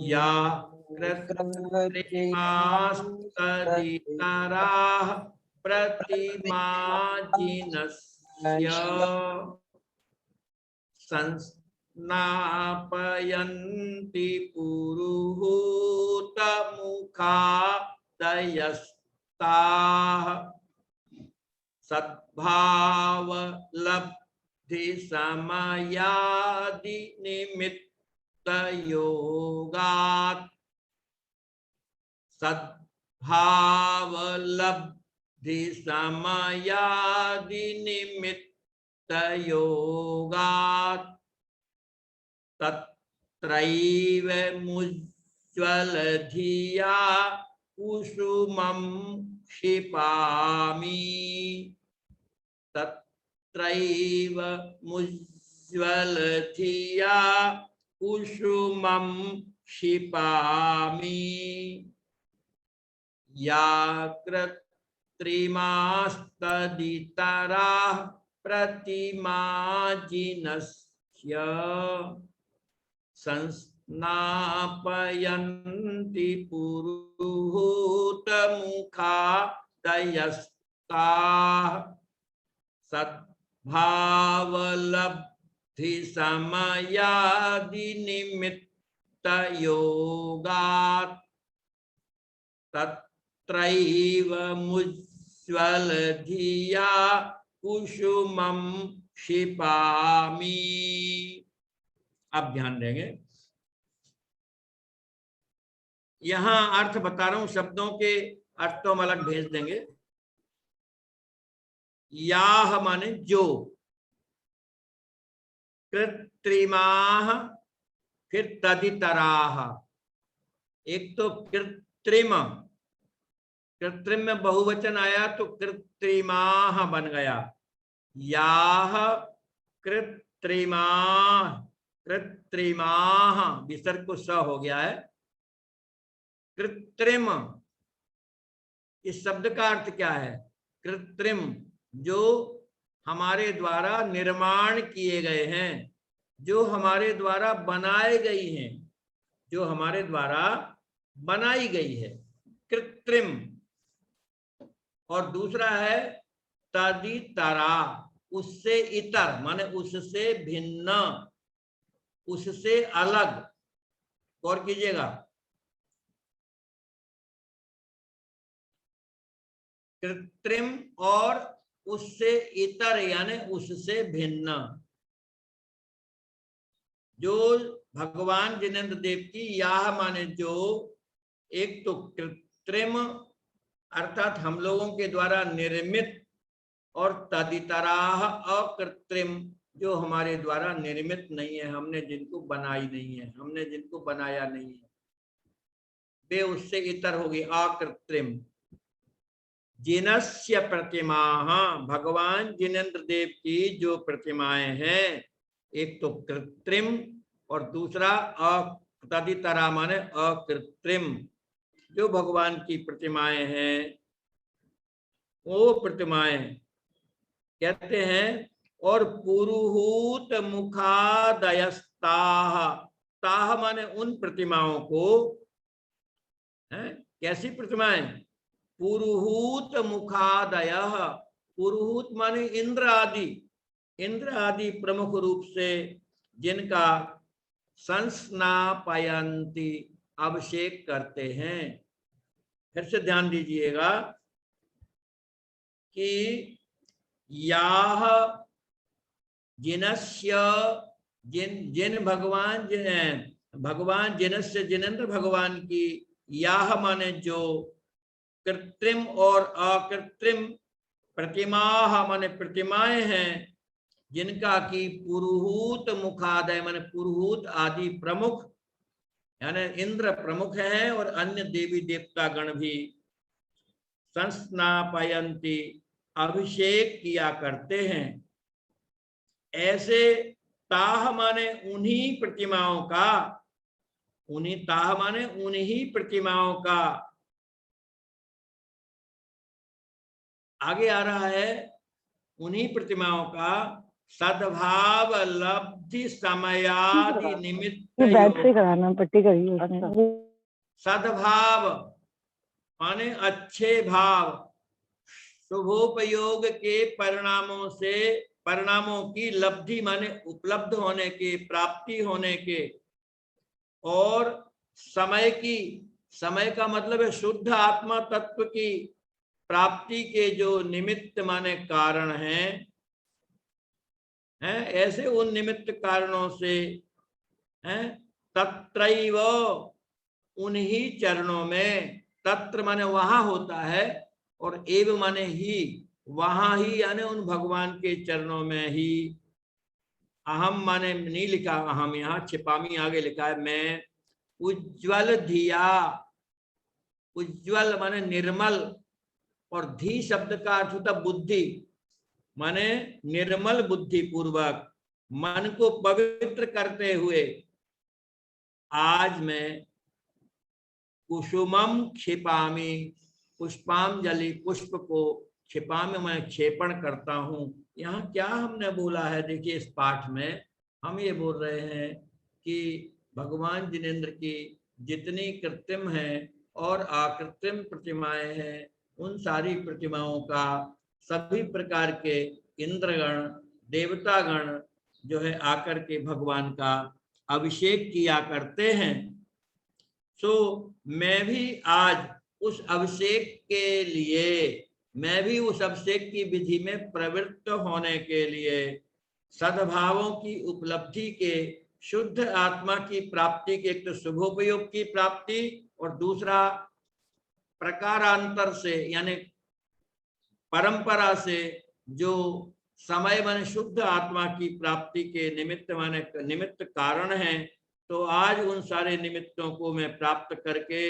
या कृत्रिमास्तदितराः प्रतिमा जिनस्य, संस्नापयन्ति पुरुहूतमुखादयस्ताः, सद्भावलब्धि समयादि निमित्त योगात्, सद्भावलब्धि समयादि निमित्त योगात्, तत्रैव मुज्ज्वल धिया कुसुमं क्षिपामि, तत्रैव मुज्ज्वल धिया कुसुमं क्षिपामि। या कृत्रिमास्तदितराः प्रतिमा जिनस्य, संस्नापयन्ति पुरुहूतमुखादयस्ताः, सद्भावलब्धि समयादि निमित्त योगात्, तत्रैव मुज्ज्वल धिया कुसुमं क्षिपामि। अब ध्यान देंगे, यहां अर्थ बता रहा हूं, शब्दों के अर्थ तो हम अलग भेज देंगे। याह माने जो, कृत्रिमाः फिर तदितराः। एक तो कृत्रिम, कृत्रिम में बहुवचन आया तो कृत्रिमाः बन गया। याह कृत्रिमाः, कृत्रिमाः विसर्ग को स हो गया है। कृत्रिम, इस शब्द का अर्थ क्या है? कृत्रिम, जो हमारे द्वारा निर्माण किए गए हैं, जो हमारे द्वारा बनाए गई हैं, जो हमारे द्वारा बनाई गई है, कृत्रिम। और दूसरा है तदितरा, उससे इतर माने उससे भिन्न, उससे अलग। गौर कीजिएगा, कृत्रिम और उससे इतर यानी उससे भिन्न। जो भगवान जिनेंद्र देव की याह माने जो एक तो कृत्रिम अर्थात हम लोगों के द्वारा निर्मित, और तदितराह अकृत्रिम जो हमारे द्वारा निर्मित नहीं है, हमने जिनको बनाई नहीं है, हमने जिनको बनाया नहीं है, वे उससे इतर होगी अकृत्रिम। जिनस्य प्रतिमा, भगवान जिनेंद्र देव की जो प्रतिमाएं हैं, एक तो कृत्रिम और दूसरा तदितरा माने अकृत्रिम, जो भगवान की प्रतिमाएं हैं वो प्रतिमाएं कहते हैं। और पुरुहूत मुखादयस्ताह, ताह माने उन प्रतिमाओं को, है कैसी प्रतिमाएं, पुरुहूत मुखादय, पुरुहूत माने इंद्र आदि, इंद्र आदि प्रमुख रूप से जिनका संस्नापयन्ति अभिषेक करते हैं। फिर से ध्यान दीजिएगा कि याह जिनस्य, जिन भगवान जिनस्य जिनेंद्र भगवान की, याह माने जो कृत्रिम और अकृत्रिम प्रतिमा माने प्रतिमाएं हैं, जिनका की पुरुहूत मुखादय माने पुरुहूत आदि प्रमुख यानी इंद्र प्रमुख है और अन्य देवी देवता गण भी संस्नापयन्ति अभिषेक किया करते हैं। ऐसे ताह माने उन्हीं प्रतिमाओं का, उन्हीं ताह माने उन्हीं प्रतिमाओं का, आगे आ रहा है उन्हीं प्रतिमाओं का सद्भाव लब्धि समयादि निमित्त बैटरी कराना पट्टी करिए। सद्भाव माने अच्छे भाव, शुभोपयोग के परिणामों से, परिणामों की लब्धि माने उपलब्ध होने के, प्राप्ति होने के, और समय की, समय का मतलब है शुद्ध आत्मा तत्व की प्राप्ति के जो निमित्त माने कारण हैं, ऐसे उन निमित्त कारणों से हैं, तत्रैव उन्हीं चरणों में, तत्र माने वहां होता है और एव माने ही, वहां ही यानी उन भगवान के चरणों में ही, अहम माने नहीं लिखा अहम, यहाँ छिपामी आगे लिखा है मैं, उज्ज्वल धिया, उज्ज्वल माने निर्मल, और धी शब्द का अर्थ होता बुद्धि, माने निर्मल बुद्धि पूर्वक मन को पवित्र करते हुए आज मैं कुसुमम क्षिपामि, पुष्पांजलि पुष्प को क्षिपामि मैं क्षेपण करता हूं। यहाँ क्या हमने बोला है, देखिए इस पाठ में हम ये बोल रहे हैं कि भगवान जिनेंद्र की जितनी कृत्रिम है और अकृत्रिम प्रतिमाएं हैं, उन सारी प्रतिमाओं का सभी प्रकार के इंद्रगण देवतागण जो है आकर के भगवान का अभिषेक किया करते हैं। सो मैं भी आज उस अभिषेक के लिए, मैं भी उस अभिषेक की विधि में प्रवृत्त होने के लिए, सद्भावों की उपलब्धि के, शुद्ध आत्मा की प्राप्ति के, एक तो शुभोपयोग की प्राप्ति और दूसरा प्रकारांतर से यानी परंपरा से जो समय माने शुद्ध आत्मा की प्राप्ति के निमित्त माने निमित्त कारण है, तो आज उन सारे निमित्तों को मैं प्राप्त करके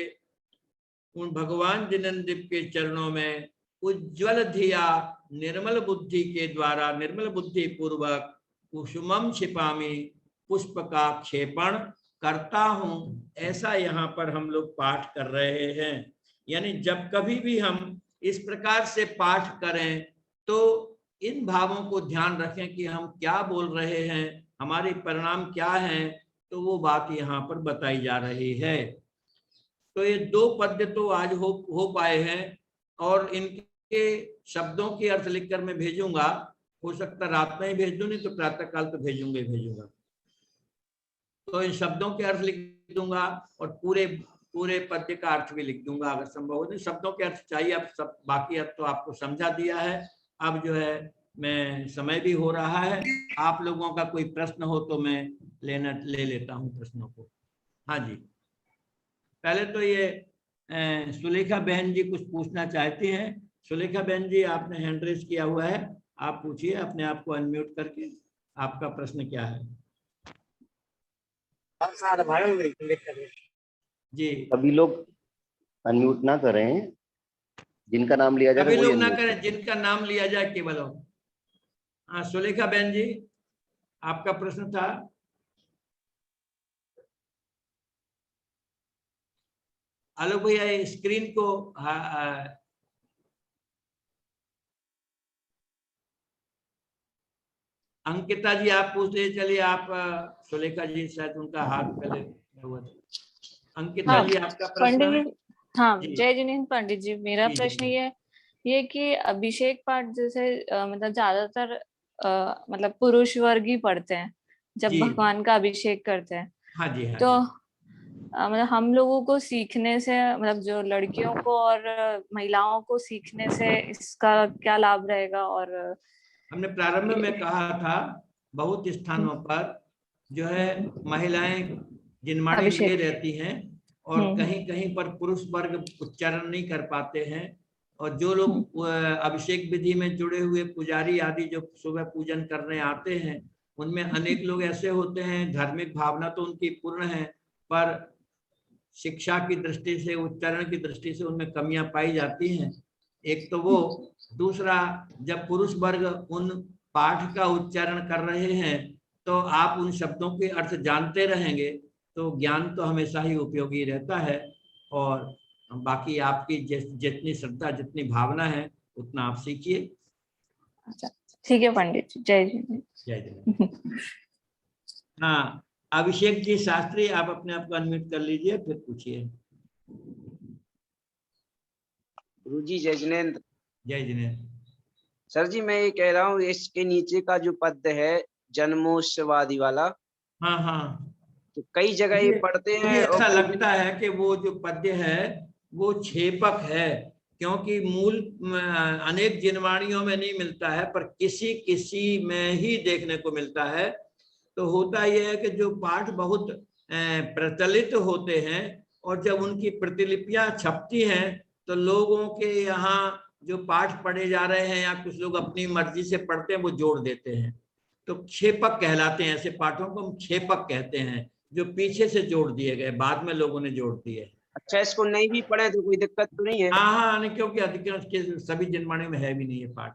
उन भगवान जिनेंद्र देव के चरणों में उज्ज्वल धिया निर्मल बुद्धि के द्वारा, निर्मल बुद्धि पूर्वक कुसुमम क्षिपामि पुष्प का क्षेपण करता हूं। ऐसा यहाँ पर हम लोग पाठ कर रहे हैं। यानी जब कभी भी हम इस प्रकार से पाठ करें तो इन भावों को ध्यान रखें कि हम क्या बोल रहे हैं, हमारे परिणाम क्या हैं, तो वो बात यहाँ पर बताई जा रही है। तो ये दो पद्य तो आज हो पाए हैं और इनके शब्दों के अर्थ लिखकर मैं भेजूंगा। हो सकता रात में ही भेज दूं, नहीं तो प्रातः काल तो भेजूंगा। तो इन शब्दों के अर्थ लिख दूंगा और पूरे पद्य का अर्थ भी लिख दूंगा अगर संभव हो। शब्दों के अर्थ चाहिए, अब सब बाकी अर्थ तो आपको समझा दिया है। अब जो है मैं समय भी हो रहा है, आप लोगों का कोई प्रश्न हो तो मैं ले लेता हूँ प्रश्नों को। हाँ जी, पहले तो ये सुलेखा बहन जी कुछ पूछना चाहती हैं। सुलेखा बहन जी, आपने हैंड रेज किया हुआ है, आप पूछिए अपने आप को अनम्यूट करके, आपका प्रश्न क्या है? जी, सभी लोग अनम्यूट ना करें, जिनका नाम लिया जाए सभी वही लोग ना अनम्यूट करें, करें। जिनका नाम लिया जाए केवल हो। हाँ सुलेखा बहन जी, आपका प्रश्न था। आलोक भैया स्क्रीन को अंकिता जी आप पूछ ले, चलिए आप सुलेखा जी शायद उनका हाथ पहले हुआ था। अंकिता हाँ जी आपका पंडित प्रश्न। जी, हाँ जी जय जिनेन्द्र पंडित जी, मेरा जी प्रश्न जी ये कि अभिषेक पाठ जैसे मतलब ज्यादातर मतलब पुरुष वर्ग ही पढ़ते हैं जब जी, भगवान का अभिषेक करते हैं। हाँ जी हाँ तो जी। मतलब हम लोगों को सीखने से, मतलब जो लड़कियों को और महिलाओं को सीखने से इसका क्या लाभ रहेगा? और हमने प्रारंभ में ये- कहा था, बहुत स्थानों पर जो है महिलाएं जिनवाणी लिए अभिषेक। रहती हैं, और कहीं कहीं पर पुरुष वर्ग उच्चारण नहीं कर पाते हैं। और जो लोग अभिषेक विधि में जुड़े हुए पुजारी आदि जो सुबह पूजन करने आते हैं, उनमें अनेक लोग ऐसे होते हैं, धार्मिक भावना तो उनकी पूर्ण है, पर शिक्षा की दृष्टि से, उच्चारण की दृष्टि से उनमें कमियां पाई जाती हैं। एक तो वो, दूसरा जब पुरुष वर्ग उन पाठ का उच्चारण कर रहे हैं तो आप उन शब्दों के अर्थ जानते रहेंगे, तो ज्ञान तो हमेशा ही उपयोगी रहता है। और बाकी आपकी जितनी श्रद्धा, जितनी भावना है, उतना आप सीखिए। अच्छा ठीक है पंडित जी, जय जिनेन्द्र। जय जय। हाँ, अभिषेक जी शास्त्री, आप अपने आप को अनम्यूट कर लीजिए, फिर पूछिए। गुरु जी जय जिनेन्द्र। जय जिनेन्द्र। सर जी मैं ये कह रहा हूँ, इसके नीचे का जो पद है जन्मोत्सवादि वाला, हाँ हाँ, तो कई जगह ये पढ़ते मुझे हैं और ऐसा लगता है कि वो जो पद्य है वो छेपक है, क्योंकि मूल अनेक जिनवाणियों में नहीं मिलता है, पर किसी किसी में ही देखने को मिलता है। तो होता यह है कि जो पाठ बहुत प्रचलित होते हैं, और जब उनकी प्रतिलिपियां छपती हैं तो लोगों के यहाँ जो पाठ पढ़े जा रहे हैं या कुछ लोग अपनी मर्जी से पढ़ते हैं, वो जोड़ देते हैं। तो छेपक कहलाते हैं, ऐसे पाठों को हम छेपक कहते हैं, जो पीछे से जोड़ दिए गए, बाद में लोगों ने जोड़ दिए। अच्छा इसको नहीं भी पढ़े तो कोई दिक्कत तो नहीं है? हाँ हाँ, नहीं, क्योंकि अधिकांश के सभी जिनवाणी में है भी नहीं ये पाठ।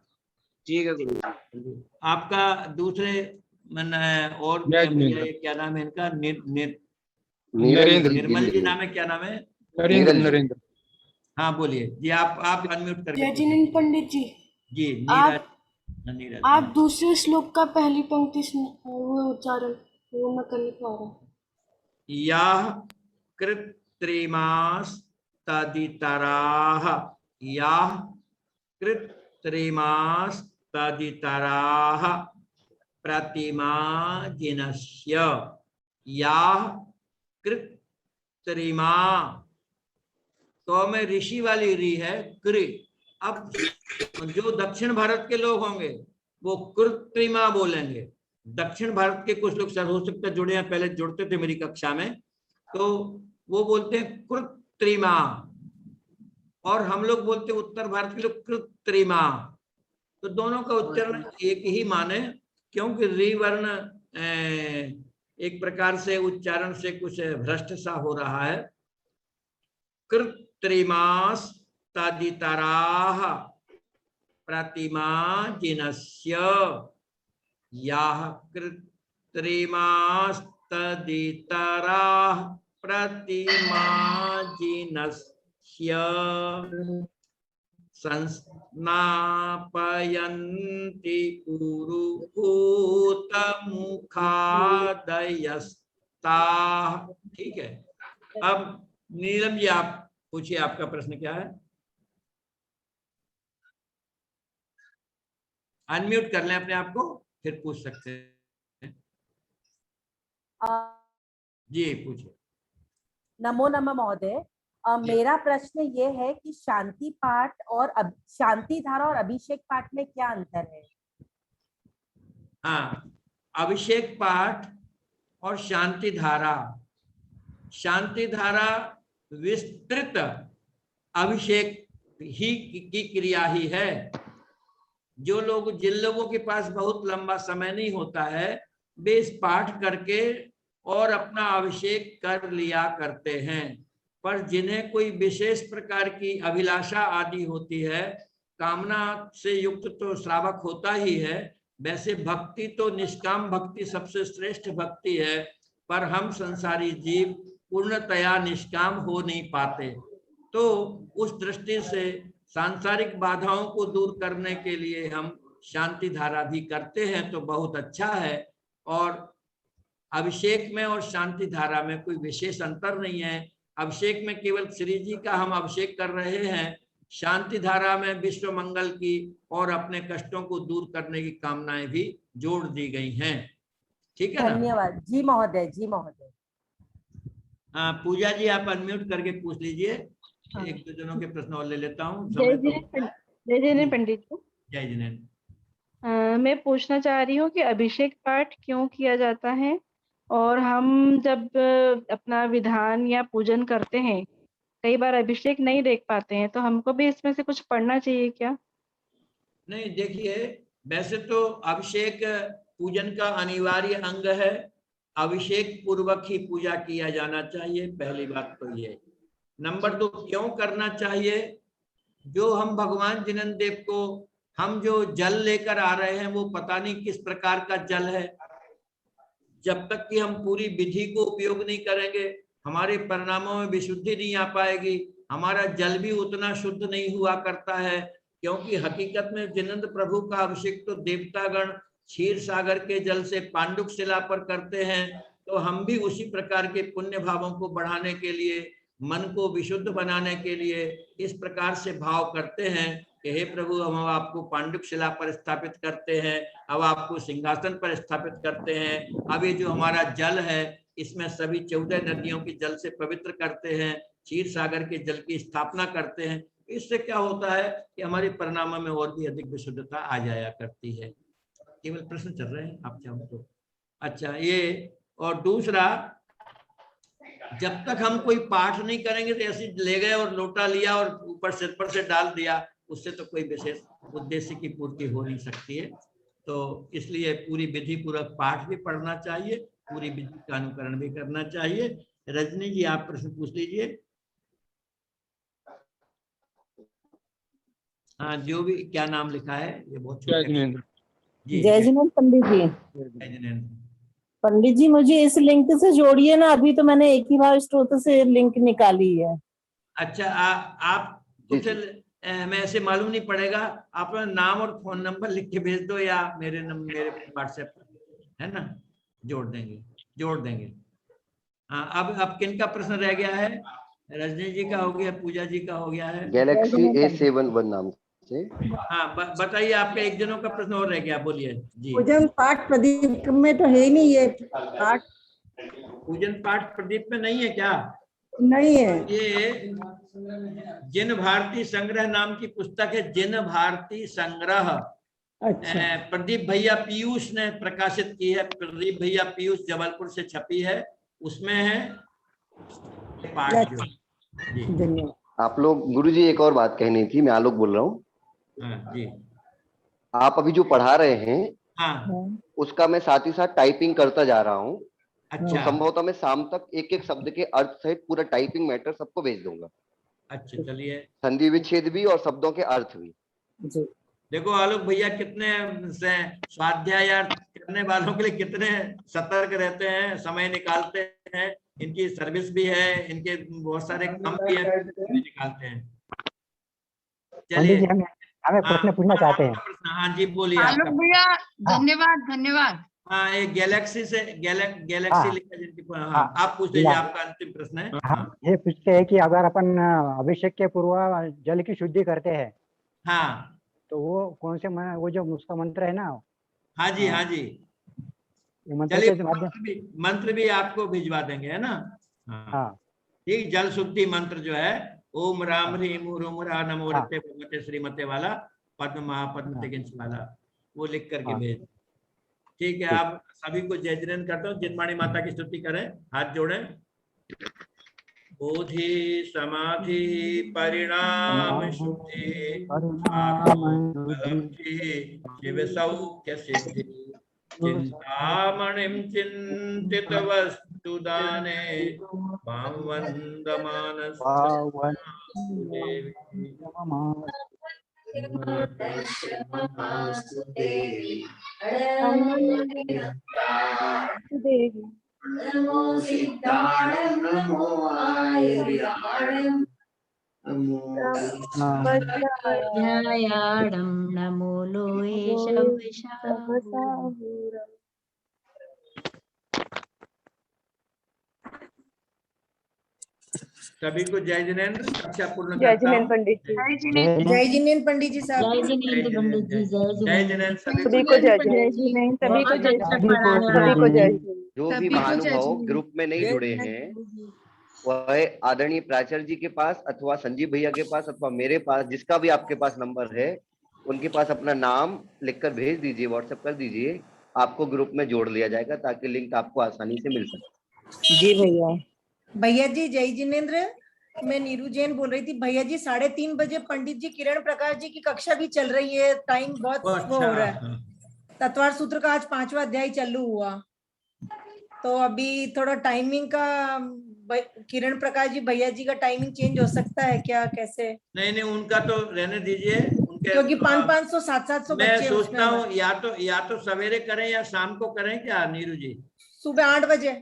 ठीक है गुरु जी। आपका दूसरे मन और जय भैया, जिनेन्द्र। ये क्या नाम है इनका? नरेंद्र। निर्मल जी नाम है, क्या नाम है? नरेंद्र नीरज जी। नरेंद्र। हाँ बोलिए जी, आप अनम्यूट करके जय पूछिए। जिनेन्द्र पंडित जी, जी आप नीरज। नीरज आप हाँ। दूसरे श्लोक का पहली पंक्ति वो उच्चारण वो मैं करने पा रहा हूँ। याः कृत्रिमास् तदितराः, याः कृत्रिमास् तदितराः प्रतिमाजिनस्य, याः कृत्रिमा, तो में ऋषि वाली री है, कृ। अब जो दक्षिण भारत के लोग होंगे वो कृत्रिमा बोलेंगे। दक्षिण भारत के कुछ लोग सर हो सकता है जुड़े हैं, पहले जुड़ते थे मेरी कक्षा में, तो वो बोलते हैं कृत्रिमा, और हम लोग बोलते हैं उत्तर भारत के लोग कृत्रिमा। तो दोनों का उच्चारण एक ही माने, क्योंकि री वर्ण एक प्रकार से उच्चारण से कुछ भ्रष्ट सा हो रहा है। कृत्रिमास् तदितराः प्रतिमाजिनस्य, याः कृत्रिमास्तदितराः प्रतिमाजिनस्य संस्नापयन्ति उरुभूतमुखादयस्ताः। ठीक है, अब नीलम जी आप पूछिए, आपका प्रश्न क्या है? अनम्यूट कर लें अपने आप को, फिर पूछ सकते हैं। जी पूछिए। नमो नमः महोदय। मेरा प्रश्न ये है कि शांति पाठ और शांति धारा और अभिषेक पाठ में क्या अंतर है? हाँ, अभिषेक पाठ और शांति धारा। शांति धारा विस्तृत अभिषेक ही की क्रिया ही है। जिन लोगों के पास बहुत लंबा समय नहीं होता है, वे इस पाठ करके और अपना अभिषेक कर लिया करते हैं। पर जिन्हें कोई विशेष प्रकार की अभिलाषा आदि होती है, कामना से युक्त तो श्रावक होता ही है। वैसे भक्ति तो निष्काम भक्ति सबसे श्रेष्ठ भक्ति है, पर हम संसारी जीव पूर्णतया निष्काम हो नहीं पाते। तो उस दृष्टि से सांसारिक बाधाओं को दूर करने के लिए हम शांति धारा भी करते हैं, तो बहुत अच्छा है। और अभिषेक में और शांति धारा में कोई विशेष अंतर नहीं है। अभिषेक में केवल श्री जी का हम अभिषेक कर रहे हैं, शांति धारा में विश्व मंगल की और अपने कष्टों को दूर करने की कामनाएं भी जोड़ दी गई हैं। ठीक है ना? धन्यवाद जी महोदय, जी महोदय। हाँ, पूजा जी आप अनम्यूट करके पूछ लीजिए। एक दो जनों के प्रश्न और ले लेता हूँ। जय जिनेंद्र पंडित जी। जय जिनेंद्र। मैं पूछना चाह रही हूँ कि अभिषेक पाठ क्यों किया जाता है, और हम जब अपना विधान या पूजन करते हैं, कई बार अभिषेक नहीं देख पाते हैं, तो हमको भी इसमें से कुछ पढ़ना चाहिए क्या? नहीं, देखिए, वैसे तो अभिषेक पूजन का अनिवार्य अंग है। अभिषेक पूर्वक ही पूजा किया जाना चाहिए, पहली बात तो ये। नंबर 2, क्यों करना चाहिए? जो हम भगवान जिनेंद्र देव को हम जो जल लेकर आ रहे हैं, वो पता नहीं किस प्रकार का जल है। जब तक कि हम पूरी विधि को उपयोग नहीं करेंगे, हमारे परिणामों में विशुद्धि नहीं आ पाएगी। हमारा जल भी उतना शुद्ध नहीं हुआ करता है, क्योंकि हकीकत में जिनेंद्र प्रभु का अभिषेक तो देवतागण क्षीर सागर के जल से पांडुक शिला पर करते हैं। तो हम भी उसी प्रकार के पुण्य भावों को बढ़ाने के लिए, मन को विशुद्ध बनाने के लिए इस प्रकार से भाव करते हैं कि हे प्रभु, हम आपको पांडुक शिला पर स्थापित करते हैं, अब आपको सिंहासन पर स्थापित करते हैं। अब ये जो हमारा जल है, इसमें सभी 14 नदियों के जल से पवित्र करते हैं, क्षीर सागर के जल की स्थापना करते हैं। इससे क्या होता है कि हमारे परिणामों में और भी अधिक विशुद्धता आ जाया करती है। केवल प्रश्न चल रहे हैं, आप चाहो तो। अच्छा, ये और दूसरा, जब तक हम कोई पाठ नहीं करेंगे तो ऐसे ले गए और लोटा लिया और ऊपर सिर पर से डाल दिया, उससे तो कोई विशेष उद्देश्य की पूर्ति हो नहीं सकती है। तो इसलिए पूरी विधि पूर्वक पाठ भी पढ़ना चाहिए, पूरी विधि का अनुकरण भी करना चाहिए। रजनी जी आप प्रश्न पूछ लीजिए। हाँ, जो भी क्या नाम लिखा है, ये बहुत जय जिनेंद्र। जय जिनेंद्र पंडित जी। जय जिनेंद्र। पंडित जी मुझे इस लिंक से जोड़िए ना, अभी तो मैंने एक ही भाव स्त्रोत से लिंक निकाली है। अच्छा, आप कुछ हमें ऐसे मालूम नहीं पड़ेगा, आप अपना नाम और फोन नंबर लिख के भेज दो, या मेरे व्हाट्सएप पर, है ना, जोड़ देंगे। हाँ, अब किनका प्रश्न रह गया है? रजनी जी का हो गया, पूजा जी का हो गया है। गैलेक्सी A71 नाम से। हाँ, बताइए, आपका एक जनों का प्रश्न और रह गया, बोलिए जी। पूजन पाठ प्रदीप में तो है ही नहीं ये पाठ। पूजन पाठ प्रदीप में नहीं है क्या? नहीं है। ये जिन भारती संग्रह नाम की पुस्तक है, जिन भारती संग्रह। अच्छा। प्रदीप भैया पीयूष ने प्रकाशित की है। प्रदीप भैया पीयूष जबलपुर से छपी है, उसमें है पाठ जो। जी धन्यवाद। आप लोग, गुरुजी एक और बात कहनी थी, मैं आलोक बोल रहा हूँ। जी। आप अभी जो पढ़ा रहे हैं, हाँ, उसका मैं साथ ही साथ टाइपिंग करता जा रहा हूँ। अच्छा। तो संभवतः मैं शाम तक एक एक शब्द के अर्थ सहित पूरा टाइपिंग मैटर सबको भेज दूंगा। अच्छा, चलिए। संधि विच्छेद भी और शब्दों के अर्थ भी। जी। देखो आलोक भैया कितने स्वाध्याय करने वालों के लिए कितने सतर्क रहते हैं, समय निकालते हैं। इनकी सर्विस भी है, इनके बहुत सारे काम भी है, निकालते हैं। चलिए, हमें प्रश्न पूछना चाहते हैं। हाँ जी, बोलिए। आलोक भैया, धन्यवाद। हाँ, एक गैलेक्सी से गैलेक्सी लिखा जिनकी। हाँ, आप पूछ लीजिए, आपका अंतिम प्रश्न है। ये पूछते हैं कि अगर अपन अभिषेक के पूर्व जल की शुद्धि करते हैं, हाँ, तो वो कौन से वो जो उसका मंत्र है ना। हाँ जी, हाँ जी, मंत्र चलिए, के माध्यम मंत्र भी आपको भिजवा देंगे, है ना। हाँ, ठीक, जल शुद्धि मंत्र जो है ओम राम ह्रीम हुम रा नमो रते भगवते श्रीमते वाला पद्म महापद्म तेगिंस वाला, वो लिख करके भेज। ठीक है, आप सभी को जय जयन करता हूँ। जिनवाणी माता की स्तुति करें, हाथ जोड़ें। बोधि समाधि परिणाम शुद्धि शिव सौख्य सिद्धि चिंतामणिं चिंतित वस्तु दाने मां वंदमानस नमो सिद्धाणं नमो आयुर्याणं नमो ध्यायाणं नमो लोयेशं सभी को जय जिनेन्द्र। कक्षा पूर्ण जय करता जिनेन्द्र हूँ। पंडित जी। जय जिनेन्द्र पंडित जी साहब। जय जिनेन्द्र पंडित जी, जय जिनेन्द्र सभी को जय जिनेन्द्र, सभी को जय सभी को जय। जो भी महानुभाव ग्रुप में नहीं जुड़े हैं वह आदरणीय प्राचार्य जी के पास अथवा संजीव भैया के पास अथवा मेरे पास, जिसका भी आपके पास नंबर है, उनके पास अपना नाम लिखकर भेज दीजिए, व्हाट्सएप कर दीजिए, आपको ग्रुप में जोड़ लिया जाएगा ताकि लिंक आपको आसानी से मिल सके। जी भैया। भैया जी जय जिनेन्द्र, मैं नीरू जैन बोल रही थी। भैया जी 3:30 बजे पंडित जी किरण प्रकाश जी की कक्षा भी चल रही है, टाइम बहुत वो हो रहा है। तत्वार सूत्र का आज 5वां अध्याय चालू हुआ, तो अभी थोड़ा टाइमिंग का किरण प्रकाश जी भैया जी का टाइमिंग चेंज हो सकता है क्या, कैसे? नहीं, उनका तो रहने दीजिए, उनके क्योंकि 500-500 700-700 मैं बच्चे सोचता हूँ या तो सवेरे करें या शाम को करें क्या नीरू जी? सुबह 8 बजे।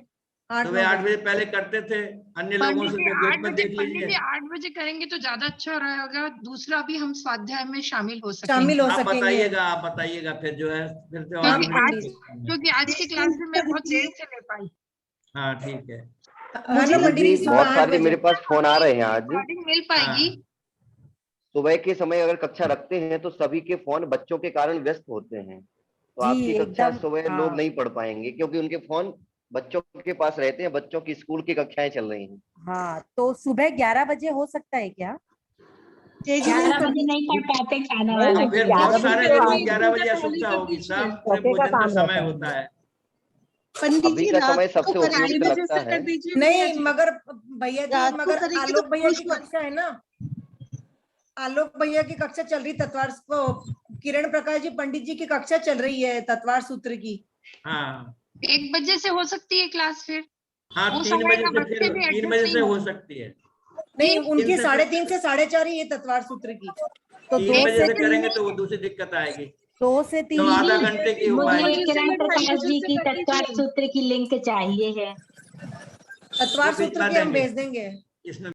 सुबह 8 बजे पहले करते थे, अन्य लोगों से तो ग्रुप में देख पंडित लीजिए। जी 8 बजे करेंगे तो ज्यादा अच्छा रहेगा। दूसरा भी हम स्वाध्याय में शामिल हो सकेंगे। शामिल हो आप सकेंगे। बताइएगा फिर जो है, फिर तो क्योंकि आज की क्लास में मैं बहुत देर से ले पाई। हाँ ठीक है। बहुत सारे मेरे पास फोन आ रहे हैं आज। मिल पाएगी। सुबह के समय अगर कक्षा रखते हैं तो सभी के फोन बच्चों के कारण व्यस्त होते हैं, तो आपकी कक्षा सुबह लोग नहीं पढ़ पाएंगे क्योंकि उनके फोन बच्चों के पास रहते हैं, बच्चों की स्कूल की कक्षाएं चल रही हैं। हाँ, तो सुबह 11 बजे हो सकता है क्या? 11 बजे नहीं पढ़ पाते खाना वाला। फिर बहुत सारे लोग 11 बजे असुविधा होगी, सब भोजन का समय होता है। अभी का समय सबसे उपयुक्त लगता है। नहीं मगर भैया जी, मगर आलोक भैया की कक्षा है ना, आलोक भैया की कक्षा चल रही तत्वार, किरण प्रकाश जी पंडित जी की कक्षा चल रही है तत्वार सूत्र की। हाँ 1 बजे से हो सकती है क्लास फिर। हाँ 3 बजे से हो सकती है। नहीं, उनकी 3:30 से 4:30 ही है तत्वार सूत्र की, तो 3 बजे से करेंगे तो वो दूसरी दिक्कत आएगी। 2 से 3 तो आधा घंटे की मुझे किरण प्रकाश जी की तत्वार सूत्र की लिंक चाहिए है। तत्वार सूत्र की हम भेज देंगे। इसमें